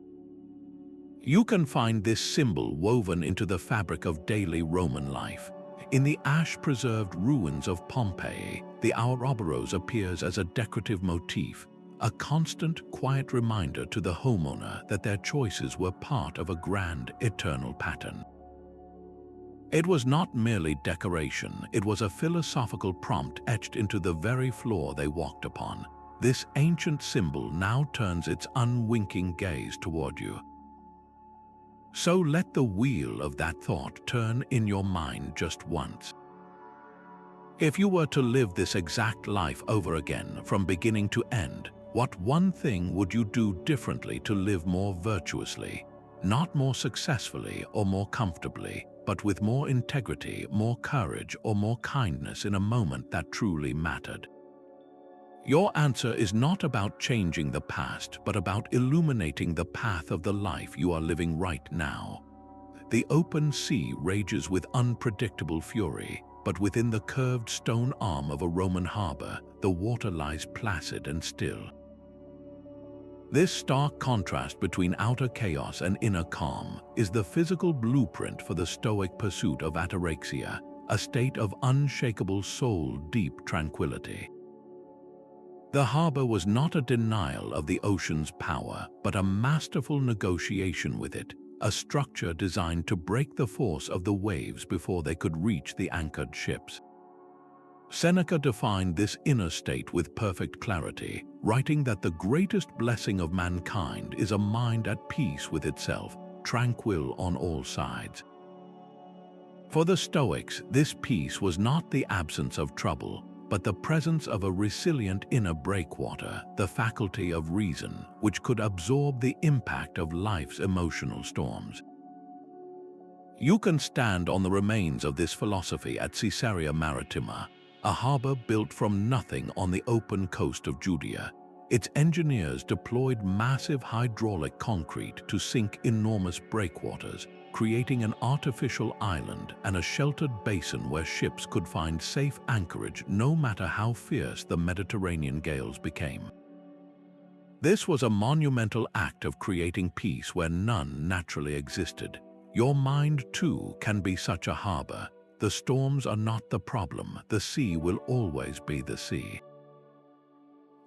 You can find this symbol woven into the fabric of daily Roman life. In the ash-preserved ruins of Pompeii, the Ouroboros appears as a decorative motif, a constant, quiet reminder to the homeowner that their choices were part of a grand, eternal pattern. It was not merely decoration, it was a philosophical prompt etched into the very floor they walked upon. This ancient symbol now turns its unwinking gaze toward you. So let the wheel of that thought turn in your mind just once. If you were to live this exact life over again from beginning to end, what one thing would you do differently to live more virtuously, not more successfully or more comfortably, but with more integrity, more courage, or more kindness in a moment that truly mattered? Your answer is not about changing the past, but about illuminating the path of the life you are living right now. The open sea rages with unpredictable fury, but within the curved stone arm of a Roman harbor, the water lies placid and still. This stark contrast between outer chaos and inner calm is the physical blueprint for the Stoic pursuit of ataraxia, a state of unshakable soul-deep tranquility. The harbor was not a denial of the ocean's power, but a masterful negotiation with it, a structure designed to break the force of the waves before they could reach the anchored ships. Seneca defined this inner state with perfect clarity, writing that the greatest blessing of mankind is a mind at peace with itself, tranquil on all sides. For the Stoics, this peace was not the absence of trouble, but the presence of a resilient inner breakwater, the faculty of reason, which could absorb the impact of life's emotional storms. You can stand on the remains of this philosophy at Caesarea Maritima, a harbor built from nothing on the open coast of Judea. Its engineers deployed massive hydraulic concrete to sink enormous breakwaters, creating an artificial island and a sheltered basin where ships could find safe anchorage no matter how fierce the Mediterranean gales became. This was a monumental act of creating peace where none naturally existed. Your mind, too, can be such a harbor. The storms are not the problem, the sea will always be the sea.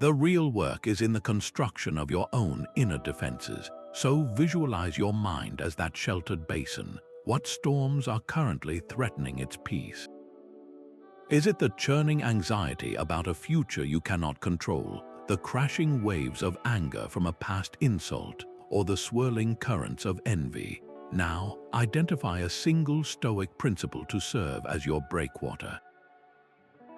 The real work is in the construction of your own inner defenses, so visualize your mind as that sheltered basin. What storms are currently threatening its peace? Is it the churning anxiety about a future you cannot control, the crashing waves of anger from a past insult, or the swirling currents of envy. Now, identify a single Stoic principle to serve as your breakwater.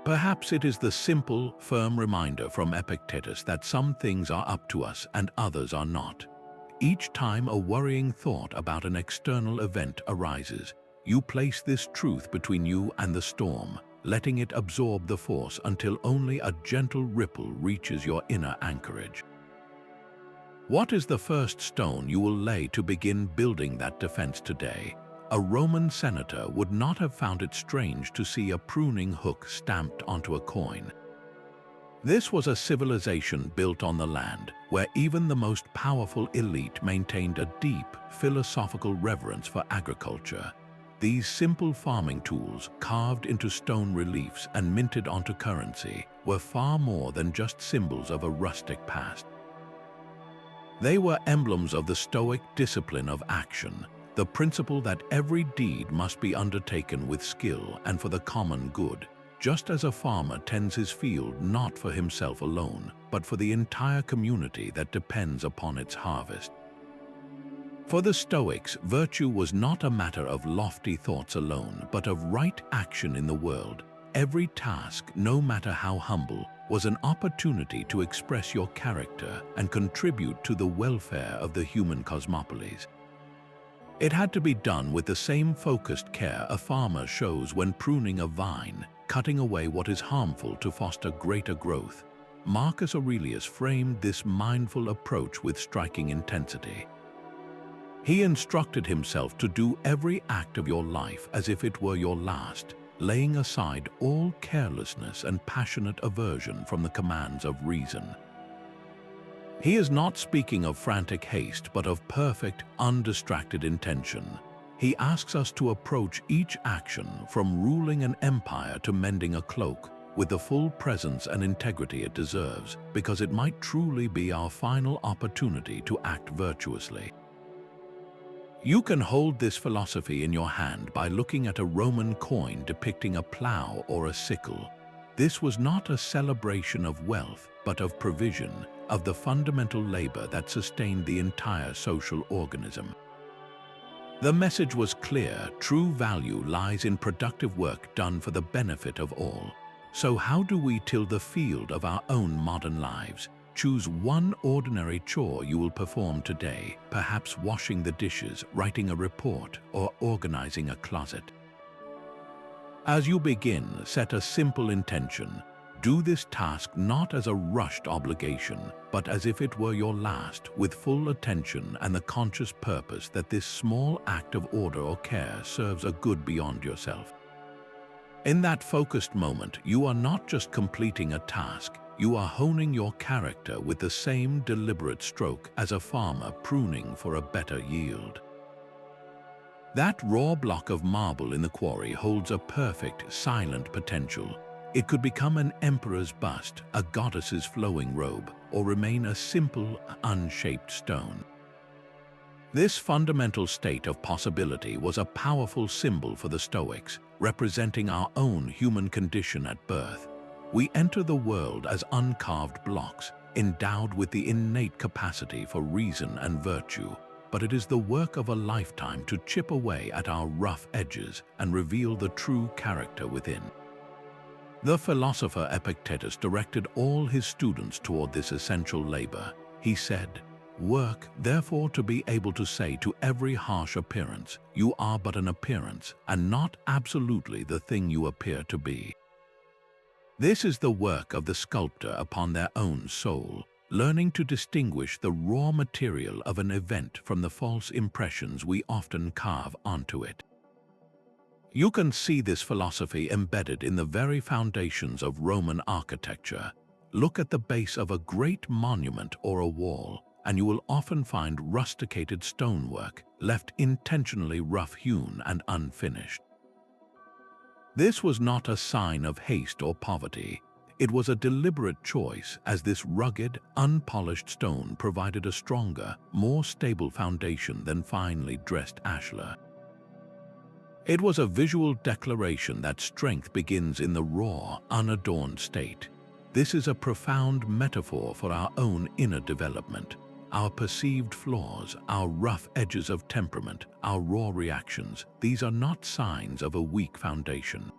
Perhaps it is the simple, firm reminder from Epictetus that some things are up to us and others are not. Each time a worrying thought about an external event arises, you place this truth between you and the storm, letting it absorb the force until only a gentle ripple reaches your inner anchorage. What is the first stone you will lay to begin building that defense today? A Roman senator would not have found it strange to see a pruning hook stamped onto a coin. This was a civilization built on the land, where even the most powerful elite maintained a deep, philosophical reverence for agriculture. These simple farming tools, carved into stone reliefs and minted onto currency, were far more than just symbols of a rustic past. They were emblems of the Stoic discipline of action, the principle that every deed must be undertaken with skill and for the common good, just as a farmer tends his field not for himself alone, but for the entire community that depends upon its harvest. For the Stoics, virtue was not a matter of lofty thoughts alone, but of right action in the world. Every task, no matter how humble, was an opportunity to express your character and contribute to the welfare of the human cosmopolis. It had to be done with the same focused care a farmer shows when pruning a vine, cutting away what is harmful to foster greater growth. Marcus Aurelius framed this mindful approach with striking intensity. He instructed himself to do every act of your life as if it were your last, laying aside all carelessness and passionate aversion from the commands of reason. He is not speaking of frantic haste, but of perfect, undistracted intention. He asks us to approach each action, from ruling an empire to mending a cloak, with the full presence and integrity it deserves, because it might truly be our final opportunity to act virtuously. You can hold this philosophy in your hand by looking at a Roman coin depicting a plow or a sickle. This was not a celebration of wealth, but of provision, of the fundamental labor that sustained the entire social organism. The message was clear: true value lies in productive work done for the benefit of all. So how do we till the field of our own modern lives? Choose one ordinary chore you will perform today, perhaps washing the dishes, writing a report, or organizing a closet. As you begin, set a simple intention. Do this task not as a rushed obligation, but as if it were your last, with full attention and the conscious purpose that this small act of order or care serves a good beyond yourself. In that focused moment, you are not just completing a task, you are honing your character with the same deliberate stroke as a farmer pruning for a better yield. That raw block of marble in the quarry holds a perfect, silent potential. It could become an emperor's bust, a goddess's flowing robe, or remain a simple, unshaped stone. This fundamental state of possibility was a powerful symbol for the Stoics, representing our own human condition at birth. We enter the world as uncarved blocks, endowed with the innate capacity for reason and virtue, but it is the work of a lifetime to chip away at our rough edges and reveal the true character within. The philosopher Epictetus directed all his students toward this essential labor. He said, "Work, therefore, to be able to say to every harsh appearance, you are but an appearance, and not absolutely the thing you appear to be." This is the work of the sculptor upon their own soul, learning to distinguish the raw material of an event from the false impressions we often carve onto it. You can see this philosophy embedded in the very foundations of Roman architecture. Look at the base of a great monument or a wall, and you will often find rusticated stonework, left intentionally rough-hewn and unfinished. This was not a sign of haste or poverty. It was a deliberate choice, as this rugged, unpolished stone provided a stronger, more stable foundation than finely dressed ashlar. It was a visual declaration that strength begins in the raw, unadorned state. This is a profound metaphor for our own inner development. our perceived flaws, our rough edges of temperament, our raw reactions, these are not signs of a weak foundation.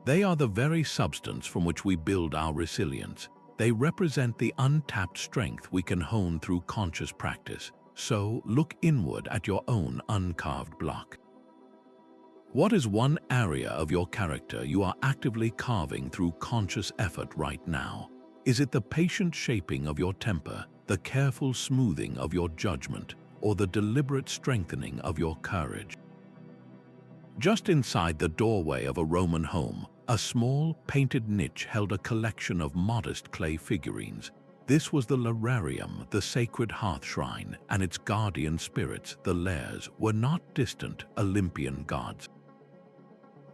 They are the very substance from which we build our resilience. They represent the untapped strength we can hone through conscious practice. So, look inward at your own uncarved block. What is one area of your character you are actively carving through conscious effort right now? Is it the patient shaping of your temper, the careful smoothing of your judgment, or the deliberate strengthening of your courage? Just inside the doorway of a Roman home, a small, painted niche held a collection of modest clay figurines. This was the Lararium, the sacred hearth shrine, and its guardian spirits, the Lares, were not distant Olympian gods.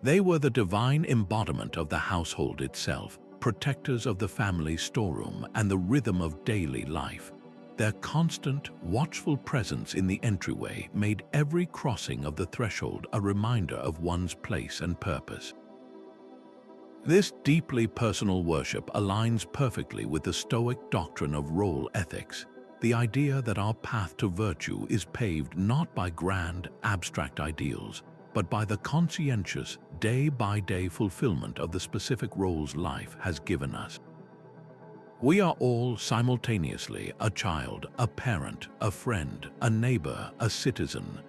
They were the divine embodiment of the household itself, protectors of the family's storeroom and the rhythm of daily life. Their constant, watchful presence in the entryway made every crossing of the threshold a reminder of one's place and purpose. This deeply personal worship aligns perfectly with the Stoic doctrine of role ethics, the idea that our path to virtue is paved not by grand, abstract ideals, but by the conscientious, day-by-day fulfillment of the specific roles life has given us. We are all simultaneously a child, a parent, a friend, a neighbor, a citizen.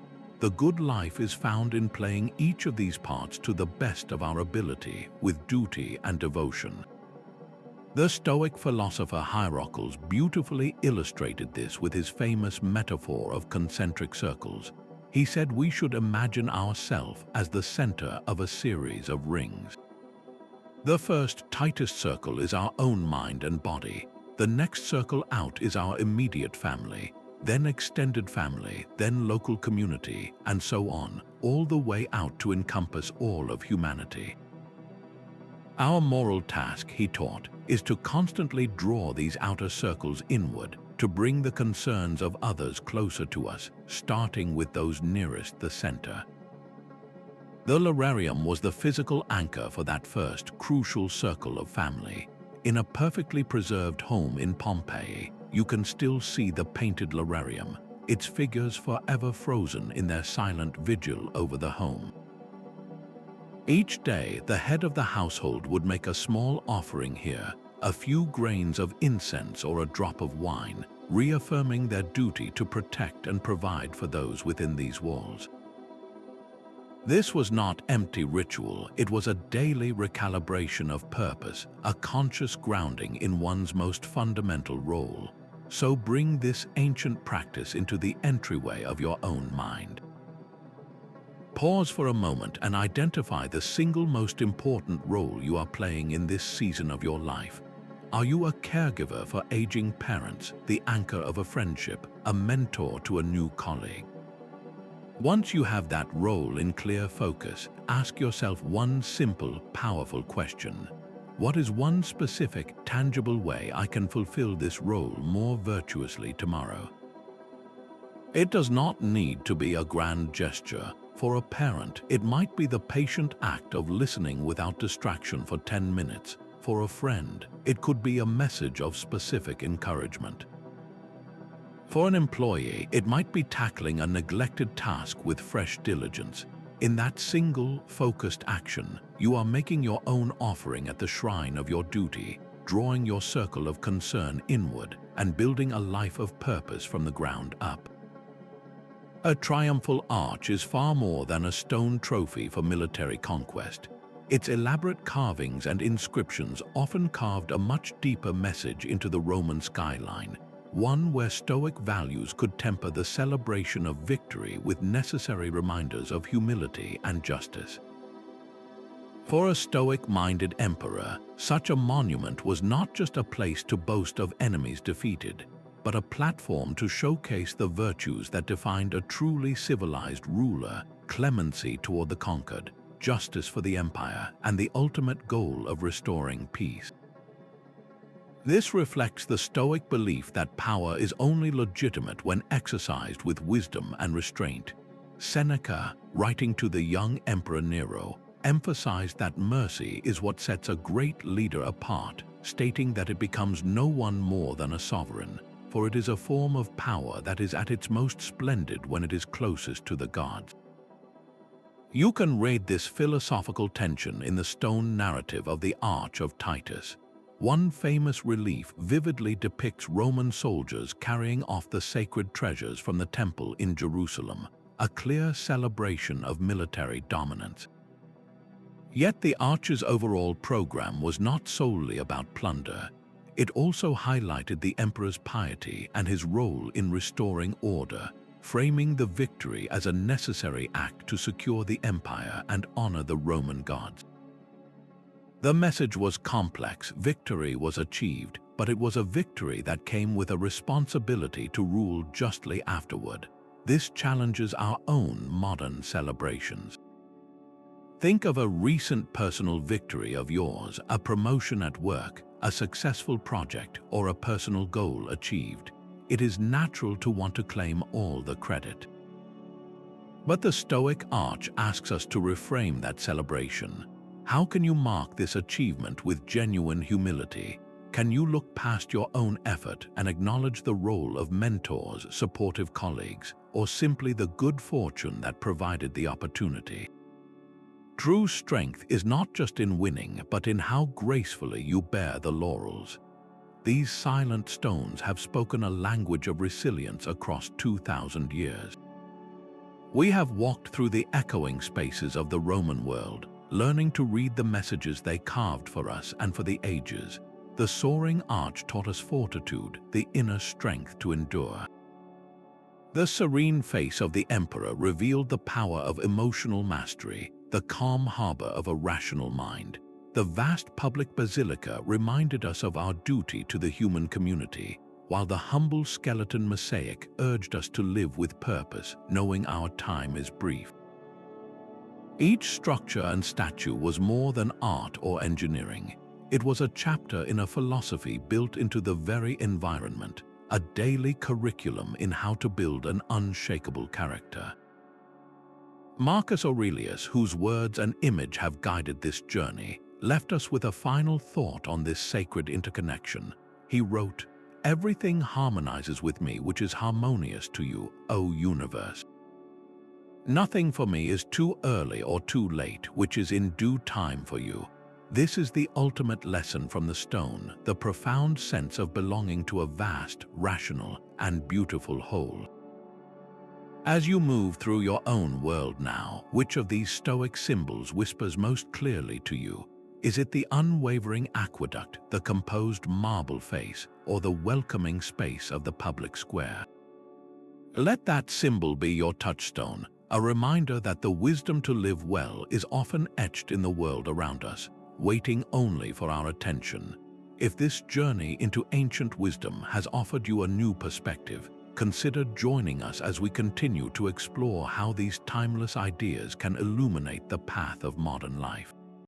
The good life is found in playing each of these parts to the best of our ability, with duty and devotion. The Stoic philosopher Hierocles beautifully illustrated this with his famous metaphor of concentric circles. He said we should imagine ourselves as the center of a series of rings. The first, tightest circle is our own mind and body. The next circle out is our immediate family, then extended family, then local community, and so on, all the way out to encompass all of humanity. Our moral task, he taught, is to constantly draw these outer circles inward, to bring the concerns of others closer to us, starting with those nearest the center. The Lararium was the physical anchor for that first, crucial circle of family. In a perfectly preserved home in Pompeii, you can still see the painted Lararium, its figures forever frozen in their silent vigil over the home. Each day, the head of the household would make a small offering here, a few grains of incense or a drop of wine, reaffirming their duty to protect and provide for those within these walls. This was not empty ritual, it was a daily recalibration of purpose, a conscious grounding in one's most fundamental role. So bring this ancient practice into the entryway of your own mind. Pause for a moment and identify the single most important role you are playing in this season of your life. Are you a caregiver for aging parents, the anchor of a friendship, a mentor to a new colleague? Once you have that role in clear focus, ask yourself one simple, powerful question. What is one specific, tangible way I can fulfill this role more virtuously tomorrow? It does not need to be a grand gesture. For a parent, it might be the patient act of listening without distraction for 10 minutes. For a friend, it could be a message of specific encouragement. For an employee, it might be tackling a neglected task with fresh diligence. In that single, focused action, you are making your own offering at the shrine of your duty, drawing your circle of concern inward, and building a life of purpose from the ground up. A triumphal arch is far more than a stone trophy for military conquest. Its elaborate carvings and inscriptions often carved a much deeper message into the Roman skyline, one where Stoic values could temper the celebration of victory with necessary reminders of humility and justice. For a Stoic-minded emperor, such a monument was not just a place to boast of enemies defeated, but a platform to showcase the virtues that defined a truly civilized ruler: clemency toward the conquered, justice for the empire, and the ultimate goal of restoring peace. This reflects the Stoic belief that power is only legitimate when exercised with wisdom and restraint. Seneca, writing to the young Emperor Nero, emphasized that mercy is what sets a great leader apart, stating that it becomes no one more than a sovereign. for it is a form of power that is at its most splendid when it is closest to the gods. You can read this philosophical tension in the stone narrative of the Arch of Titus. One famous relief vividly depicts Roman soldiers carrying off the sacred treasures from the temple in Jerusalem, a clear celebration of military dominance. Yet the Arch's overall program was not solely about plunder. It also highlighted the emperor's piety and his role in restoring order, framing the victory as a necessary act to secure the empire and honor the Roman gods. The message was complex. Victory was achieved, but it was a victory that came with a responsibility to rule justly afterward. This challenges our own modern celebrations. Think of a recent personal victory of yours, a promotion at work, a successful project, or a personal goal achieved. It is natural to want to claim all the credit. But the Stoic Arch asks us to reframe that celebration. How can you mark this achievement with genuine humility? Can you look past your own effort and acknowledge the role of mentors, supportive colleagues, or simply the good fortune that provided the opportunity? True strength is not just in winning, but in how gracefully you bear the laurels. These silent stones have spoken a language of resilience across 2,000 years. We have walked through the echoing spaces of the Roman world, learning to read the messages they carved for us and for the ages. The soaring arch taught us fortitude, the inner strength to endure. The serene face of the emperor revealed the power of emotional mastery, the calm harbor of a rational mind. The vast public basilica reminded us of our duty to the human community, while the humble skeleton mosaic urged us to live with purpose, knowing our time is brief. Each structure and statue was more than art or engineering. It was a chapter in a philosophy built into the very environment, a daily curriculum in how to build an unshakable character. Marcus Aurelius, whose words and image have guided this journey, left us with a final thought on this sacred interconnection. He wrote, "Everything harmonizes with me which is harmonious to you, O universe. Nothing for me is too early or too late, which is in due time for you." This is the ultimate lesson from the stone, the profound sense of belonging to a vast, rational, and beautiful whole. As you move through your own world now, which of these Stoic symbols whispers most clearly to you? Is it the unwavering aqueduct, the composed marble face, or the welcoming space of the public square? Let that symbol be your touchstone, a reminder that the wisdom to live well is often etched in the world around us, waiting only for our attention. If this journey into ancient wisdom has offered you a new perspective, consider joining us as we continue to explore how these timeless ideas can illuminate the path of modern life.